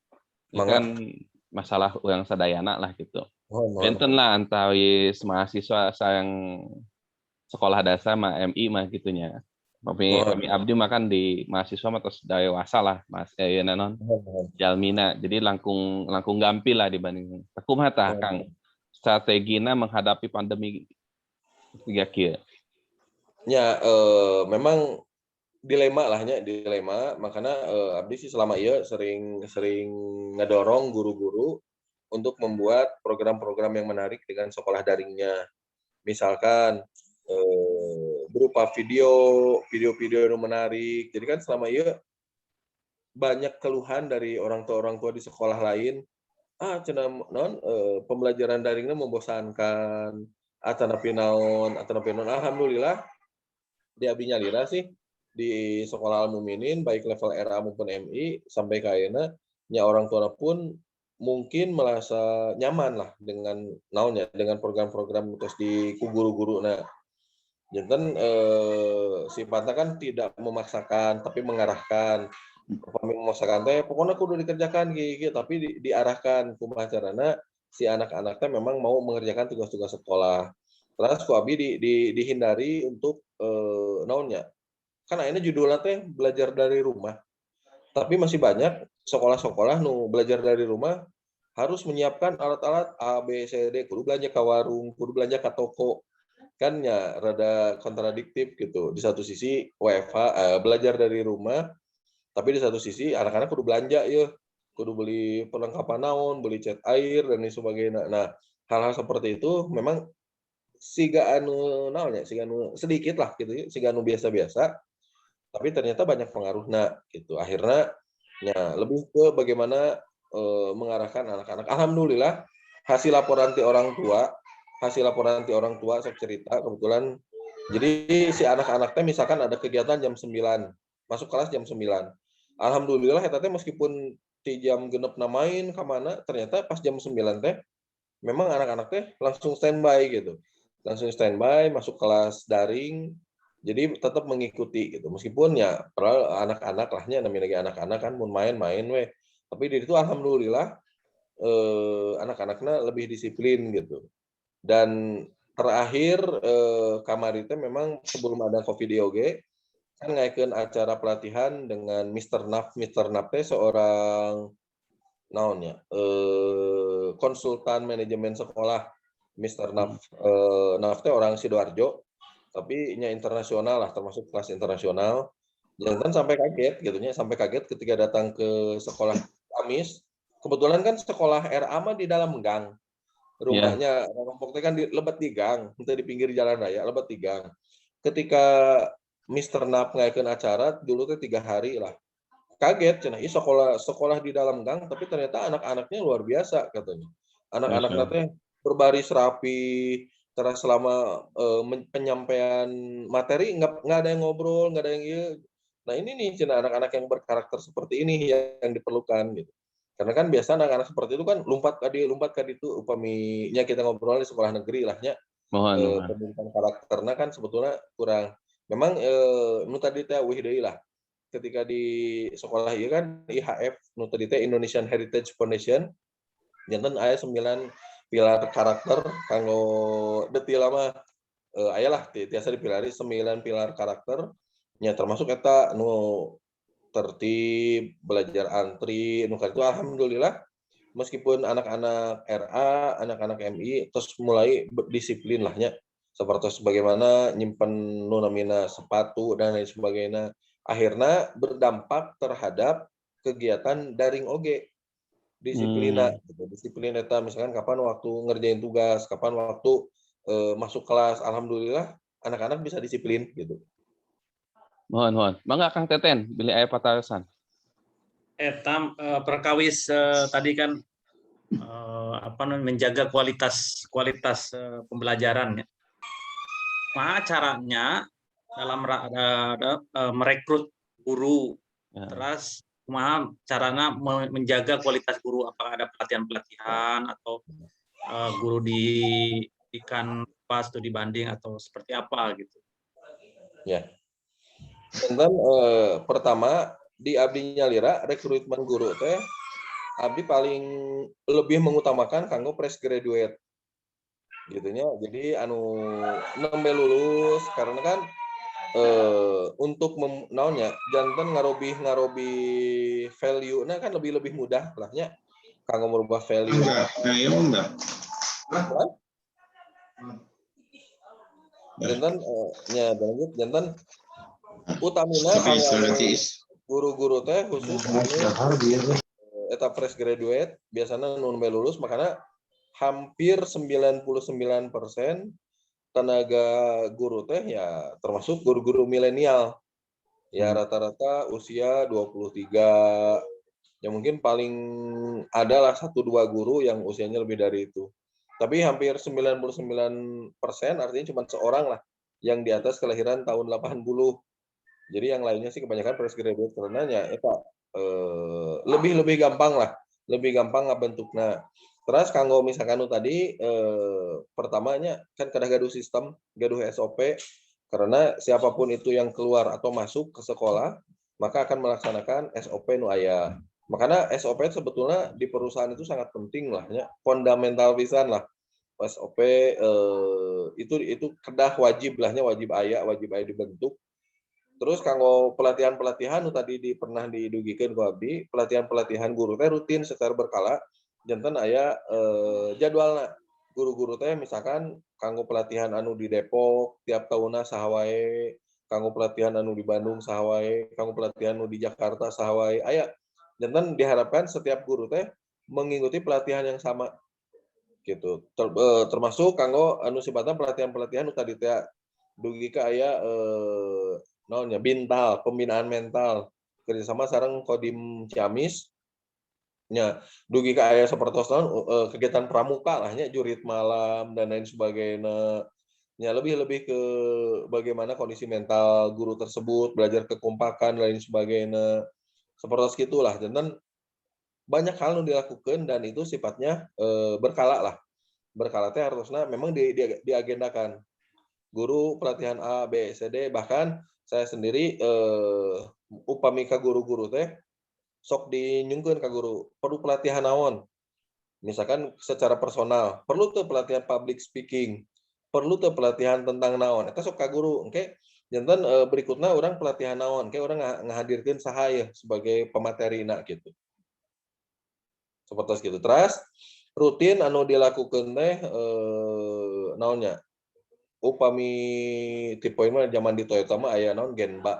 Ini kan Mangga. masalah urang sadayana lah gitu. Mohon. Benten lah antawis mahasiswa sayang sekolah dasar mah MI mah gitunya. Tapi Mohon. abdi mah kan di mahasiswa mah terus dewasa lah Mas non Mohon. jalmina. Jadi langkung gampil lah dibanding kumaha tah Kang strategina menghadapi pandemi tiga kieu. Ya memang dilema makanya abdi sih selama sering ngedorong guru-guru untuk membuat program-program yang menarik dengan sekolah daringnya. Misalkan berupa video yang menarik. Jadi kan selama banyak keluhan dari orang tua di sekolah lain, cenah naon pembelajaran daringnya membosankan, atanapi naon. Alhamdulillah di abdi nyalira sih di sekolah Al Mukminin baik level RA maupun MI sampai ka ayeuna nya orang tua pun mungkin merasa nyaman lah dengan naonnya dengan program-program terus di ku guru-guru. Nah, janten sifatnya kan tidak memaksakan tapi mengarahkan. Upami memaksakan teh pokoknya kudu dikerjakan gitu tapi diarahkan kumaha carana si anak-anak teh memang mau mengerjakan tugas-tugas sekolah. Terus ku abdi dihindari untuk naonnya. Kan ayeuna judulnya teh belajar dari rumah. Tapi masih banyak sekolah-sekolah nu belajar dari rumah harus menyiapkan alat-alat A, B, C, D, kudu belanja ke warung, kudu belanja ke toko. Kan ya rada kontradiktif gitu. Di satu sisi WFH belajar dari rumah, tapi di satu sisi anak-anak kudu belanja ya. Kudu beli perlengkapan naon, beli cat air dan lain sebagainya. Nah, hal-hal seperti itu memang siga anu naonnya, siga anu sedikit lah gitu ya, siga anu biasa-biasa tapi ternyata banyak pengaruhnya gitu. Akhirnya ya lebih ke bagaimana mengarahkan anak-anak. Alhamdulillah hasil laporan ti orang tua sok cerita kebetulan jadi si anak-anak teh misalkan ada kegiatan jam 9, masuk kelas jam 9. Alhamdulillah eta teh meskipun di jam genep main ka mana ternyata pas jam 9 teh memang anak-anak teh langsung standby gitu. Langsung standby masuk kelas daring jadi tetap mengikuti gitu meskipun ya padahal anak-anak lahnya namanya lagi anak-anak kan mau main-main tapi di situ alhamdulillah anak-anaknya lebih disiplin gitu dan terakhir kamari teh memang sebelum ada covid oge kan ngayakeun acara pelatihan dengan Mr. Naf teh seorang naonnya konsultan manajemen sekolah Mr. Naf teh orang Sidoarjo tapi nya internasional lah termasuk kelas internasional jangan sampai kaget gitunya sampai kaget ketika datang ke sekolah Kamis kebetulan kan sekolah RA mah di dalam gang rumahnya Rompok kan lebat di gang itu di pinggir jalan raya lebat di gang ketika Mr. Nap ngayakeun acara dulu tuh 3 hari lah kaget cenah sekolah di dalam gang tapi ternyata anak-anaknya luar biasa katanya anak-anaknya teh berbaris rapi terus selama penyampaian materi nggak ada yang ngobrol nggak ada yang nah ini nih cina anak-anak yang berkarakter seperti ini yang diperlukan gitu karena kan biasa anak-anak seperti itu kan lompat kadi itu upaminya kita ngobrol di sekolah negeri lahnya pendidikan karakternya kan sebetulnya kurang memang nu tadi teh wih deui lah ketika di sekolah ieu kan IHF nu tadi teh Indonesian Heritage Foundation janten aya 9 pilar karakter kanggo detil mah ayalah tiasa dipilari 9 pilar karakter nya termasuk eta nu tertib belajar antri nu itu alhamdulillah meskipun anak-anak RA anak-anak MI terus mulai disiplin lahnya seperti bagaimana nyimpen nu namina sepatu dan lain sebagainya akhirnya berdampak terhadap kegiatan daring oge. Disiplina gitu. Disiplin eta misalkan kapan waktu ngerjain tugas, kapan waktu masuk kelas. Alhamdulillah anak-anak bisa disiplin gitu. Mohon. Mangga Kang Teten, bilih aya pataresan. Eta perkawis tadi kan menjaga kualitas pembelajaran ya. Nah, caranya dalam merekrut guru, terus kumaha carana menjaga kualitas guru, apakah ada pelatihan atau guru didikan pas studi banding atau seperti apa gitu. Ya. Dan pertama di abdi nyalira rekrutmen guru teh abdi paling lebih mengutamakan kanggo fresh graduate gitunya. Jadi anu nembe lulus karena kan untuk naonnya jantan ngarobi value nah kan lebih mudah lahnya kanggo merubah value. Enggak. Jantan jantan utamina kalau guru-guru teh khusus eta fresh graduate biasanya nun lulus, makanya hampir 99% tenaga guru teh ya termasuk guru-guru milenial. Ya rata-rata usia 23. Ya mungkin paling adalah 1-2 guru yang usianya lebih dari itu. Tapi hampir 99% artinya cuma seorang lah yang di atas kelahiran tahun 80. Jadi yang lainnya sih kebanyakan fresh graduate karena ya eta lebih gampang lah, lebih gampang ngabentukna. Terus kanggo misalkan tadi pertamanya kan kada gaduh sistem, gaduh SOP karena siapapun itu yang keluar atau masuk ke sekolah maka akan melaksanakan SOP nu aya. Makanya SOP sebetulnya di perusahaan itu sangat penting lah ya, fundamental pisan lah. SOP itu kedah wajib lahnya, wajib aya dibentuk. Terus kanggo pelatihan tadi pernah didugikeun ku abdi, pelatihan guru teh rutin secara berkala. Janten aya jadwalna. Guru-guru teh misalkan kanggo pelatihan anu di Depok tiap tahunna saha wae, kanggo pelatihan anu di Bandung saha wae, kanggo pelatihan anu di Jakarta saha wae. Aya. Janten diharapkan setiap guru teh mengikuti pelatihan yang sama. Gitu. Termasuk kanggo anu sifatna pelatihan nu tadi teh dugi ka aya naonnya bintal, pembinaan mental kerjasama sareng Kodim Ciamis nya dugi ka aya sapertos kegiatan pramuka lah nya jurit malam dan lain sebagainya. Ya lebih ke bagaimana kondisi mental guru tersebut, belajar kekompakan dan lain sebagainya. Seperti gitulah. Dan banyak hal yang dilakukan dan itu sifatnya berkala lah. Berkala teh harusnya memang diagendakan. Guru pelatihan A, B, C, D, bahkan saya sendiri upami ka guru-guru teh sok dinyungkeun ka guru perlu pelatihan naon, misalkan secara personal perlu tuh pelatihan public speaking, perlu tuh pelatihan tentang naon eta sok ka guru engke janten berikutnya orang pelatihan naon engke orang ngahadirkeun saha ya sebagai pematerina gitu seperti gitu. Terus rutin anu dilakukeun teh naonnya upami tipe mah zaman di Toyota mah aya naon Genba.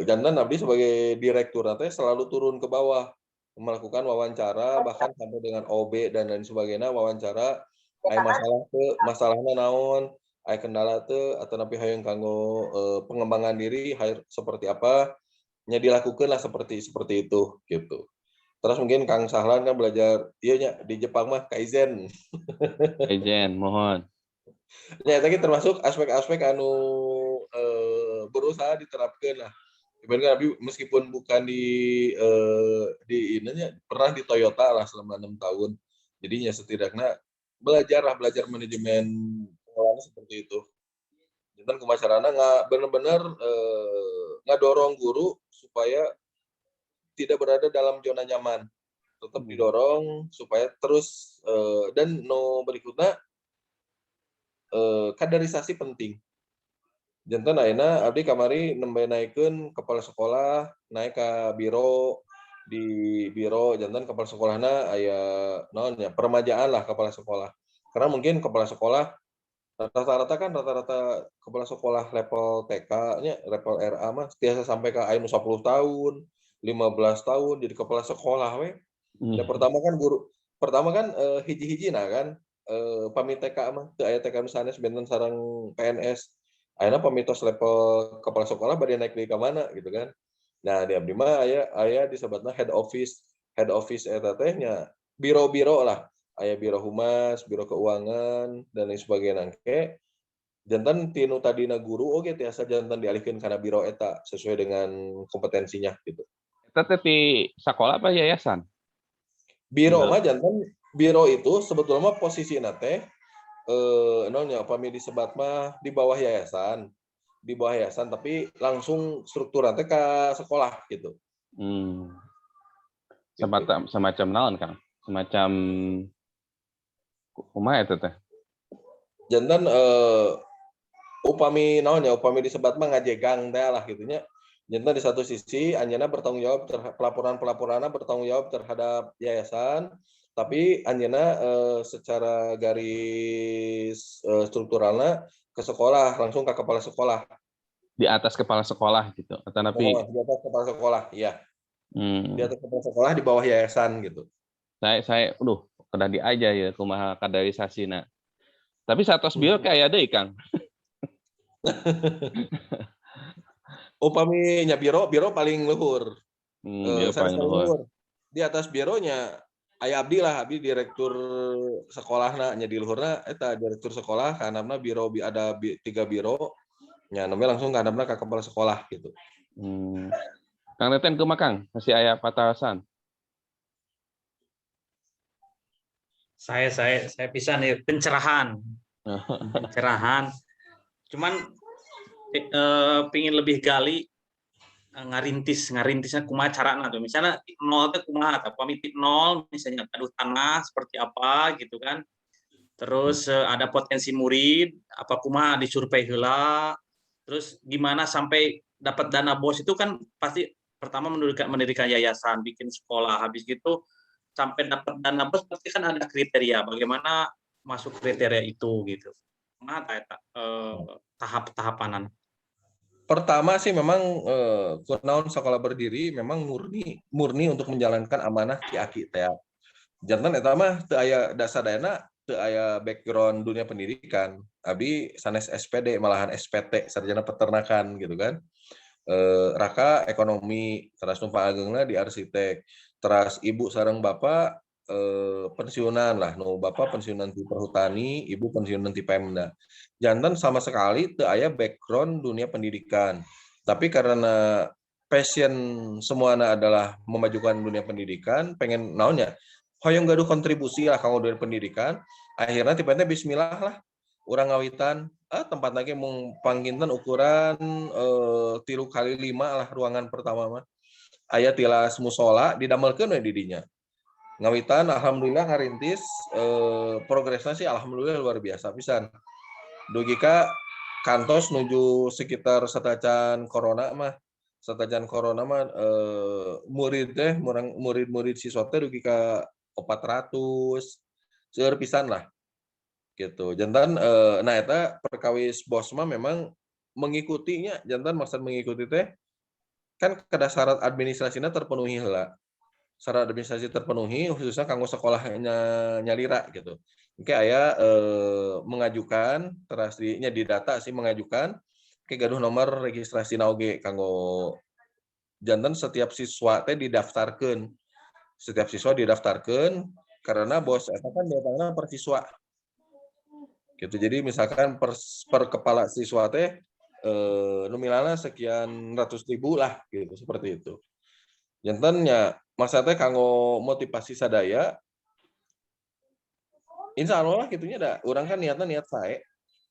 Jantan abdi sebagai direktur teh selalu turun ke bawah melakukan wawancara bahkan sampai dengan OB dan lain sebagainya wawancara aya masalahna naon, aya kendala teu atau napi hayang kanggo pengembangan diri seperti apa nya dilakukeun lah seperti itu gitu. Terus mungkin Kang Sahlan kan belajar ieu nya di Jepang mah kaizen. Kaizen, mohon. Ya, tadi termasuk aspek-aspek anu berusaha diterapkan lah. Ibaratnya meskipun bukan di ininya pernah di Toyota lah selama 6 tahun. Jadinya setidaknya belajar manajemen pengelolaan seperti itu. Dan kemasyarana nggak benar-benar ngadorong guru supaya tidak berada dalam zona nyaman. Tetap didorong supaya terus dan berikutnya kaderisasi penting. Janten ayeuna abdi kamari nembe naikeun kepala sekolah, naik ke biro, di biro janten kepala sekolahna aya naon nya peremajaan lah kepala sekolah. Karena mungkin kepala sekolah rata-rata kan rata-rata kepala sekolah level TK-nya, level RA mah tiasa sampai ka aya nu 10 tahun, 15 tahun jadi kepala sekolah we. Ya pertama kan, hiji-hijina kan, pami TK mah teu aya TK nu sanes benten sareng PNS. Ayeuna pamitos level kepala sekolah bade naik deui ka mana gitu kan. Nah, di abdi mah aya disebutna head office. Head office eta teh nya biro-biro lah, aya biro humas, biro keuangan, dan lain sebagainya engke. Janten ti nu tadina guru oge tiasa janten dialihkeun kana biro eta sesuai dengan kompetensinya gitu. Eta teh di sekolah apa yayasan? Biro Biro. mah janten biro itu sebetulnya mah posisina teh naon nya upami disebat mah di bawah yayasan. Di bawah yayasan tapi langsung strukturan teh ka sekolah gitu. Hmm. Gitu. Semacam naon, Kang? Semacam kumaha eta teh? Janten upami naon nya upami disebat mah ngajegang teh lah gitu nya. Janten di satu sisi anjeunna bertanggung jawab pelaporan-pelaporanna bertanggung jawab terhadap yayasan, tapi anjeunna secara garis strukturalna ke sekolah, langsung ke kepala sekolah. Di atas kepala sekolah gitu atau napi? Di atas kepala sekolah, iya. Di Hmm. atas kepala sekolah di bawah yayasan gitu. Saya kedah diaja ya kumaha kaderisasina. Tapi satos biro kayak aya deui, Kang. Upami nya biro paling luhur. Biro Sanes paling paling luhur. luhur. Di atas bironya aya abdi lah, abdi direktur sekolahna nya di luhurna eta direktur sekolah, ka handapna biro ada 3 biro, nya namanya langsung ka handapna ka kepala sekolah gitu. Kang Teten kumaha Kang? Masih aya patasan? Saya bisa nih pencerahan. Cuman pingin lebih gali ngarintisnya kumaha carana tuh. Misalnya nol teh kumaha tah pami nol misalnya aduh tanah seperti apa gitu kan. Terus ada potensi murid, apa kumaha disurvei heula. Terus gimana sampai dapat dana BOS itu kan pasti pertama mendirikan yayasan, bikin sekolah, habis gitu sampai dapat dana BOS pasti kan ada kriteria bagaimana masuk kriteria itu gitu. Kumaha eta tahap-tahapanan. Pertama sih memang kunaon sekolah berdiri memang murni untuk menjalankan amanah Ki Aki teh. Janten eta mah teu aya dasadayana, teu aya background dunia pendidikan. Abdi sanes SPD malahan SPT sarjana peternakan gitu kan. Raka ekonomi, teras numpa ageungna di arsitek. Teras ibu sareng bapak pensiunan lah, nu bapak pensiunan di perhutani, ibu pensiunan di Pemda. Janten sama sekali teu aya background dunia pendidikan. Tapi karena passion semuanya adalah memajukan dunia pendidikan, pengen naonnya, hoyong gaduh kontribusi lah kanggo dunia pendidikan, akhirnya tiba-tiba bismillah lah, urang ngawitan, tempat lagi mung pangginten ukuran 3x5 lah ruangan pertama mah. Aya tilas musola didamelkeun we di dinya. Ngawitan alhamdulillah ngarintis progresnya sih alhamdulillah luar biasa pisan. Dugi ka kantos nuju sekitar satacan corona mah. Satacan corona mah murid siswa teh dugi ka 400 seueur pisan lah. Gitu. Jantan nah eta perkawis BOS mah memang mengikutinya, jantan maksud mengikuti teh kan kada syarat administrasinya terpenuhi heula. Syarat administrasi terpenuhi khususnya kanggo sekolahnya nyalira gitu. Oke aya mengajukan teras di data sih mengajukan ke gaduh nomor registrasi oge kanggo janten setiap siswa teh didaftarkeun. Setiap siswa didaftarkeun karena BOS eta kan datangna per siswa. Gitu. Jadi misalkan per kepala siswa teh nominalnya sekian ratus ribu lah gitu seperti itu. Jantennya masa teh kanggo motivasi sadaya insya Allah lah gitunya da urang kan niatnya niat sae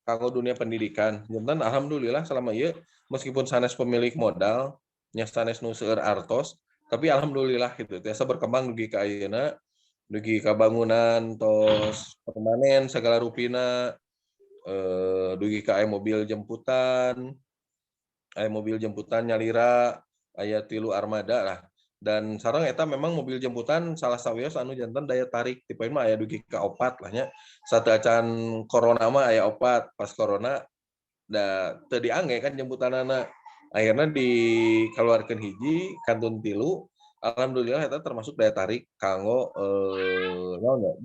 kanggo dunia pendidikan. Janten alhamdulillah selama ieu meskipun sanes pemilik modal nya sanes nu seueur artos tapi alhamdulillah gitu tiasa berkembang dugi ka ayeuna dugi ka bangunan tos permanen segala rupina dugi ka aya mobil jemputan nyalira aya 3 armada lah. dan sareng eta memang mobil jemputan salah sawios anu jantan daya tarik tipe mah aya dugi ka opat lah nya satu acan corona mah aya opat pas corona da teu diangge kan jemputanana akhirnya dikeluarkan hiji kantun 3 alhamdulillah eta termasuk daya tarik kanggo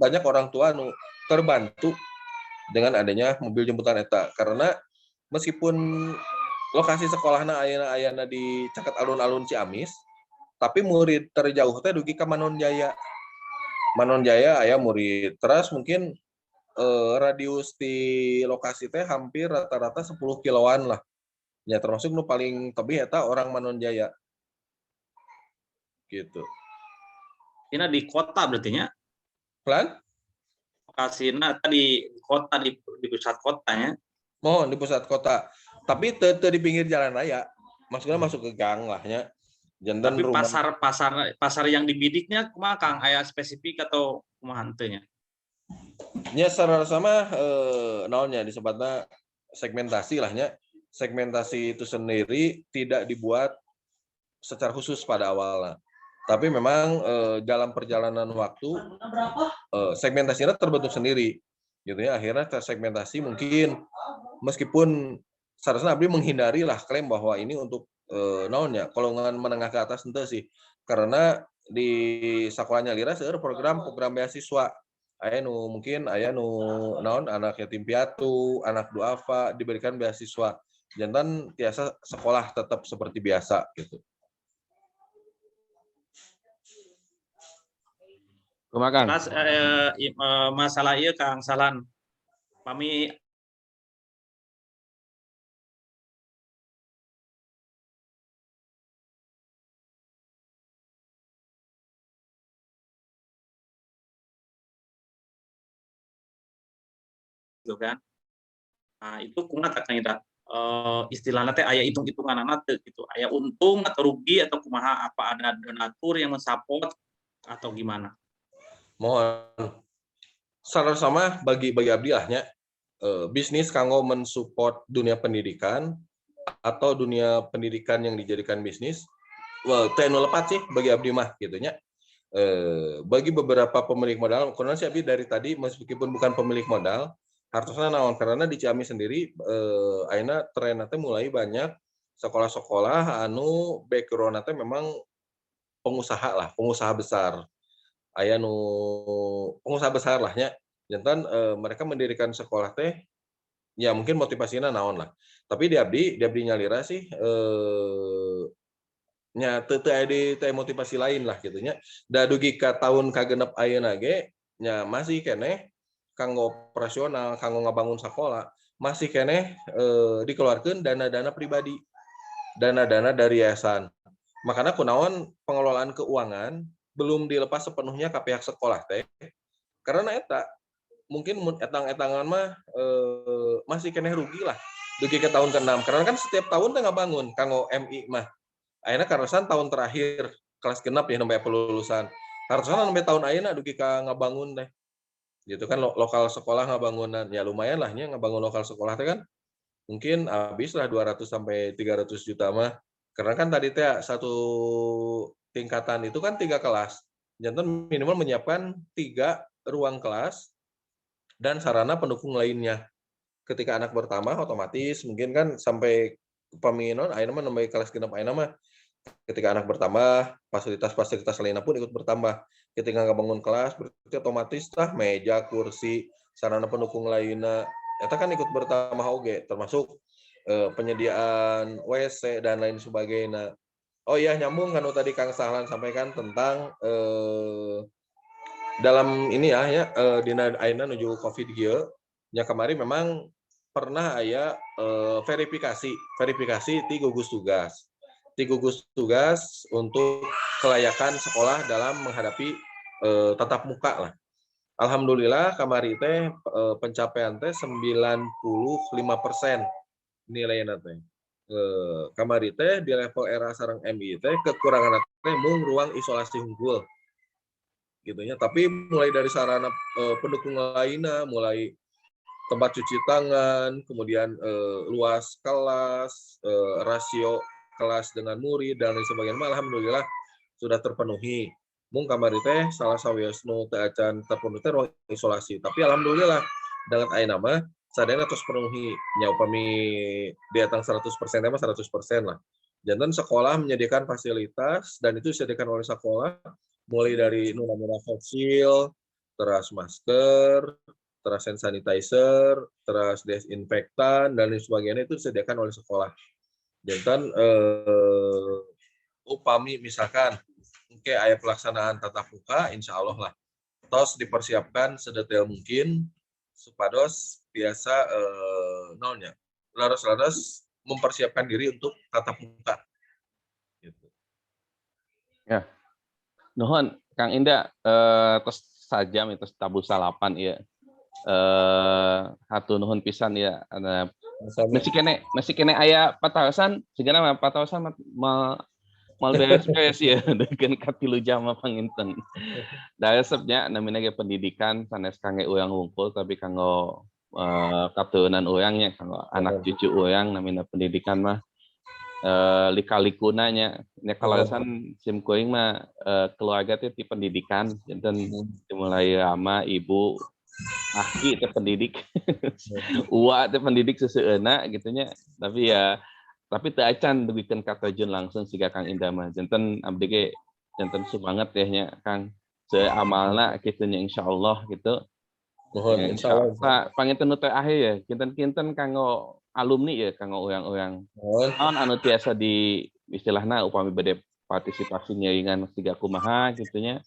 banyak orang tua anu terbantu dengan adanya mobil jemputan eta karena meskipun lokasi sekolahna ayana di caket alun-alun Ciamis tapi murid terjauh teh dugi ka Manon Jaya. Manon Jaya aya murid. Terus mungkin radius di lokasi teh hampir rata-rata 10 kiloan lah. Ya termasuk nu paling tebih eta orang Manon Jaya. Gitu. Ini di kota berarti nya. Pelan? Lokasina di kota di pusat kotanya. Mohon di pusat kota. Tapi teu di pinggir jalan raya. Maksudnya masuk ke gang lah nya. Tapi pasar yang dibidiknya kumaha Kang aya spesifik atau kumaha henteu nya? Nya secara sama naonnya disebutna segmentasi lah nya. Segmentasi itu sendiri tidak dibuat secara khusus pada awalnya. Tapi memang dalam perjalanan waktu segmentasinya terbentuk sendiri. Gitu ya. Akhirnya tersegmentasi mungkin meskipun seharusnya abdi menghindari lah klaim bahwa ini untuk naonnya golongan menengah ke atas ente sih karena di sekolahnya Lira seueur program beasiswa aya nu mungkin aya nu naon anak yatim piatu anak duafa diberikan beasiswa jantan tiasa sekolah tetap seperti biasa gitu. Kumaha Kang? Masalah ieu Kang Salan pami gitu kan. Nah, itu kumaha Kang Indra? Istilahnya teh aya hitung-hitungan teh gitu. Aya untung atau rugi atau kumaha apa ada donatur yang mensupport atau gimana? Mohon saran sama bagi abdi lah nya bisnis kanggo mensupport dunia pendidikan atau dunia pendidikan yang dijadikan bisnis teh nu lepat sih bagi abdi mah gitu nya. Bagi beberapa pemilik modal, karena si abdi dari tadi meskipun bukan pemilik modal, harusnya naon karena di Ciamis sendiri ayeuna tren teh mulai banyak sekolah-sekolah anu background teh memang pengusaha lah, pengusaha besar. Aya nu pengusaha besar lah nya. Jantan mereka mendirikan sekolah teh ya mungkin motivasinya naon lah. Tapi di abdi nyalira sih nya teu aya motivasi lain lah gitu nya. Da dugi ka tahun kagenep ayeuna ge nya masih keneh kanggo operasional, kanggo ngabangun sekolah, masih keneh dikeluarkeun dana-dana pribadi. Dana-dana dari yayasan. Makanya kunaon pengelolaan keuangan belum dilepas sepenuhnya ke pihak sekolah teh. Karena eta mungkin etang-etangan mah masih keneh rugi lah. Dugi ke tahun ke-6. Karena kan setiap tahun teh ngabangun kanggo MI mah. Ayeuna karosan tahun terakhir kelas genep ya nembe pelulusan. Harusnya nembe tahun ayeuna dugi ka ngabangun teh. Gitu kan lokal sekolah ngabangunan ya lumayan lah nya ngabangun lokal sekolah teh kan. Mungkin habis lah 200 sampai 300 juta mah. Karena kan tadi teh satu tingkatan itu kan 3 kelas. Jantan minimal menyiapkan 3 ruang kelas dan sarana pendukung lainnya. Ketika anak bertambah otomatis mungkin kan sampai paminon ayeuna mah nambah kelas genep ayeuna mah ketika anak bertambah fasilitas lainnya pun ikut bertambah. Ketika ngabangun kelas berarti otomatis tah meja, kursi, sarana pendukung lainnya eta kan ikut bertambah oge termasuk penyediaan WC dan lain sebagainya. Oh iya nyambung kan tadi Kang Sahlan sampaikan tentang dalam ini ya dina ayeuna nuju Covid ieu nya kemarin memang pernah aya verifikasi ti gugus tugas untuk kelayakan sekolah dalam menghadapi tatap muka lah. Alhamdulillah kamari teh pencapaian teh 95% nilainya teh. Kamari teh di level era sareng MI teh kekurangan teh mung ruang isolasi unggul. Gitu ya. Tapi mulai dari sarana pendukung lainnya, mulai tempat cuci tangan, kemudian luas kelas, rasio kelas dengan murid dan lain sebagainya. Alhamdulillah sudah terpenuhi. Mung kamari teh salah sawios nu teu acan terpenuhi teh ruang isolasi. Tapi alhamdulillah dengan ayeuna mah sadayana tos penuhi. Nya upami diatang 100% mah 100% lah. Jantan sekolah menyediakan fasilitas dan itu disediakan oleh sekolah mulai dari nu namanya face shield, terus masker, terus hand sanitizer, terus desinfektan dan lain sebagainya itu disediakan oleh sekolah. Jantan upami misalkan aya pelaksanaan tatap muka, insya Allah lah tos dipersiapkan sedetail mungkin supados biasa nolnya laras-laras mempersiapkan diri untuk tatap muka. Gitu. Ya, nuhun Kang Indah, tos sajam itu tabu salapan ya. Hatu nuhun pisan ya. Masih kene aya patawasan, sigana mah patawasan mal beres-beres ya dengan katilu jam panginten. Da resepnya namina ge pendidikan sanes kangge urang wungkul tapi kanggo katurunan urangnya kanggo anak cucu urang namina pendidikan mah lika-likuna nya kalasan sim kuring mah keluarga teh ti pendidikan janten dimulai ama ibu aki teh pendidik uwa teh pendidik seseueuna gitu nya tapi teu acan dugikeun ka terjun langsung siga Kang Indah mah janten abdi ge janten semangat teh nya Kang seamalna kitu nya insyaallah gitu. Mohon insyaallah panginten teh akhir ya kinten-kinten kanggo alumni ya kanggo urang-urang naon anu tiasa di istilahna upami bade partisipasi nyaringan siga kumaha gitu nya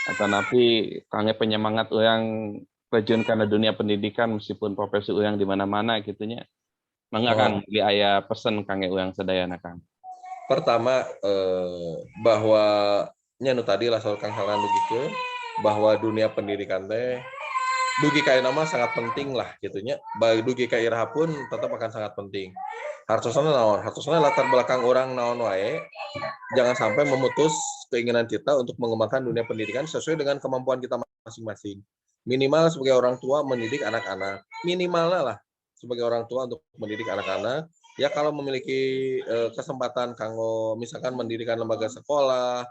atau napi kangge penyemangat urang terjun kana dunia pendidikan meskipun profesi urang di mana-mana gitu nya. Mangga Kang, di aya pesen kangge urang sadayana Kang. Pertama bahwa nya nu tadi lah soal Kang Halan dugikeun bahwa dunia pendidikan teh dugi ka nama sangat penting lah gitunya. Bagi dugi ka iraha pun tetap akan sangat penting. Hartosna naon? Hartosna latar belakang orang naon wae. Jangan sampai memutus keinginan kita untuk mengembangkan dunia pendidikan sesuai dengan kemampuan kita masing-masing. Minimal sebagai orang tua mendidik anak-anak. Minimalnya lah sebagai orang tua untuk mendidik anak-anak. Ya kalau memiliki kesempatan kanggo misalkan mendirikan lembaga sekolah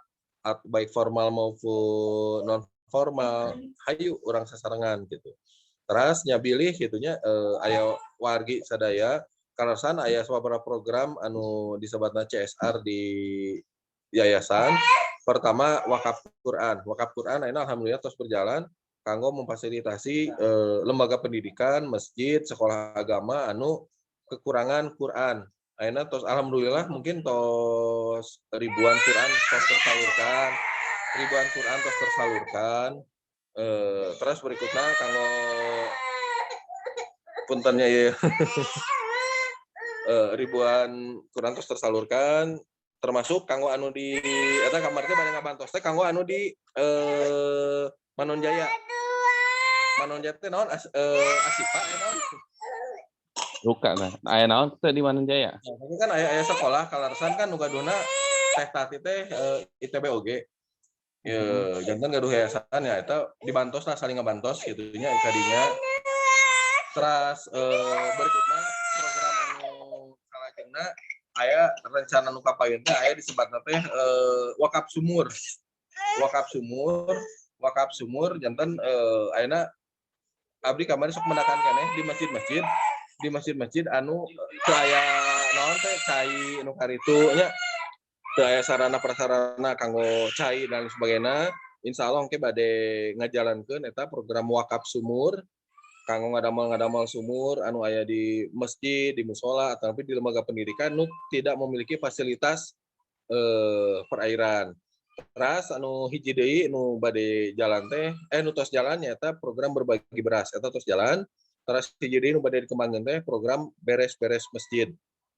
baik formal maupun non formal, hayu orang sasarengan gitu. Terus nyabilih gitunya aya wargi sadaya karasan aya sababaraha program anu disebatna CSR di yayasan. Pertama wakaf Quran. Wakaf Quran ayeuna alhamdulillah terus berjalan kanggo memfasilitasi lembaga pendidikan, masjid, sekolah agama anu kekurangan Quran. Ayeuna tos alhamdulillah mungkin tos ribuan Quran tos tersalurkan. Terus berikutnya kanggo puntennya ya ribuan Quran terus tersalurkan termasuk kanggo anu di eta kamar teh bade ngabantos teh kanggo anu di Manon Jaya teh naon Asipa naon Luka nah aya naon teh di Manon Jaya. Nah, kan aya sekolah kalarsan kan nu gaduna teh tati teh ITB oge. Ya, jantan gaduh yayasan ya eta dibantos lah saling ngabantos gitu nya kadinya. Terus berikutnya program anu salajengna aya rencana nu kapaeun teh aya disebatna teh wakaf sumur jantan ayeuna abdi kamari sok mendakan keneh di masjid anu teu aya naon teh cai nu karitu nya teu aya sarana prasarana kanggo cai dan sebagainya. Insyaallah engke bade ngajalankeun eta program wakaf sumur kanggo ngadamel sumur anu aya di masjid, di mushola ataupun di lembaga pendidikan nu tidak memiliki fasilitas perairan. Terus anu hiji deui nu bade jalan teh nu tos jalan nyaeta program berbagi beras eta tos jalan. Terus hiji deui nu bade dikembangkeun teh program beres-beres masjid.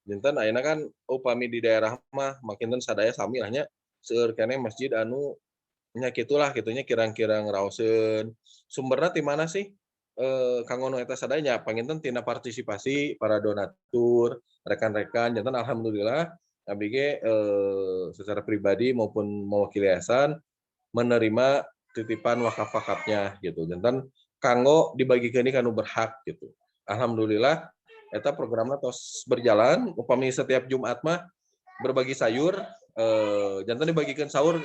Jinten ayeuna kan upami di daerah mah makinten sadaya sami lah nya seueur keneh masjid anu nya kitulah kitunya kirang-kirang raoseun. Sumberna ti mana sih? Kanggo nu eta sadaya panginten tina partisipasi para donatur, rekan-rekan janten alhamdulillah abdi ge secara pribadi maupun mewakili yayasan menerima titipan wakaf-wakafnya gitu. Janten kanggo dibagikeun ka nu berhak gitu. Alhamdulillah eta programnya tos berjalan upami setiap Jumat mah berbagi sayur jantan dibagikan sayur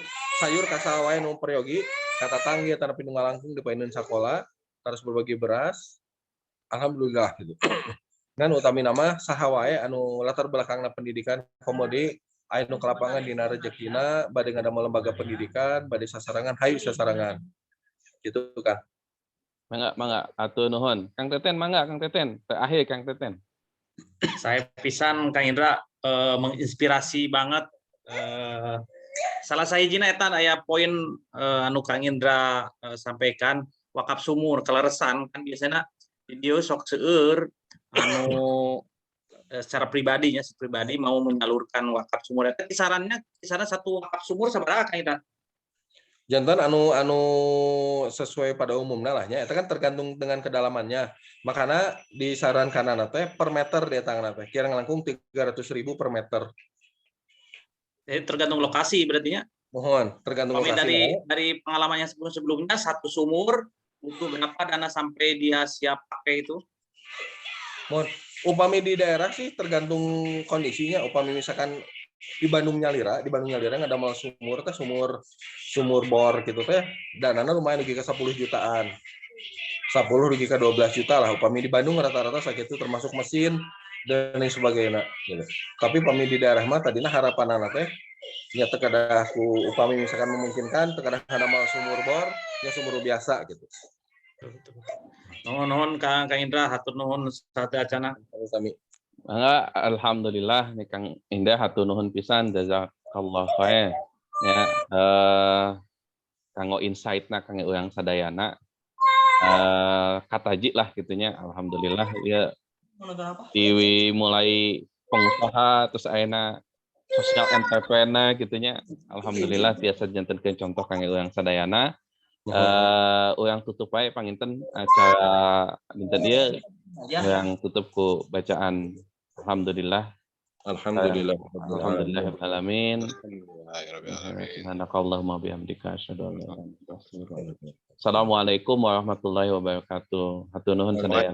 kasa wae nu peryogi kata tanggi tanah pinung ngalangkung dipainin sekolah terus berbagi beras alhamdulillah gitu. Dan utami nama saha wae anu latar belakangna pendidikan komodi anu ke lapangan dina rezekina bade ngadamel lembaga pendidikan bade sasarangan hayu sasarangan gitu kan. Mangga atuh nuhun. Kang Teten mangga Kang Teten. Terakhir Kang Teten. Saya pisan Kang Indra menginspirasi banget. Salah sahijina eta aya poin anu Kang Indra sampaikan wakaf sumur kaleresan kan biasanya video sok seueur anu secara pribadi mau menyalurkan wakaf sumur eta kisaran satu wakaf sumur sabaraha Kang Indra? Jantan anu sesuai pada umumnya lah nya, itu kan tergantung dengan kedalamannya. Makanya disarankan teh per meter dia tangan teh kira ngelangkung 300.000 per meter. Jadi tergantung lokasi berarti ya. Mohon tergantung lokasi. Dari pengalamannya sebelumnya satu sumur butuh berapa dana sampai dia siap pakai itu? Mohon upami di daerah sih tergantung kondisinya. Upami misalkan di Bandung Nyalira ada mal sumur teh sumur bor gitu teh danana lumayan dugi ke 10 jutaan. 10 dugi ke 12 juta lah upami di Bandung rata-rata sakitu termasuk mesin dan lain sebagainya gitu. Tapi upami di daerah mah tadina harapanana teh nya teu kada upami misalkan memungkinkan teu kada ada mal sumur bor nya sumur biasa gitu. Nuhun Kang Indra hatur nuhun sateacana. Sami. Mangga alhamdulillah nih Kang Indah hatur nuhun pisan jazakallah khair. Ya kanggo insight-na kanggo urang sadayana kataji lah gitunya alhamdulillah ya mulai pengusaha terus ayeuna social entrepreneur gitunya alhamdulillah biasa jantenkeun contoh kanggo urang sadayana. Urang tutup wae panginten acara dinten ieu yang tutup ku bacaan alhamdulillah rabbil alamin. Subhanakallahumma bihamdika asyhadu an la ilaha illa anta astaghfiruka wa atubu ilaik. Assalamualaikum warahmatullahi wabarakatuh. Hatur nuhun sadaya.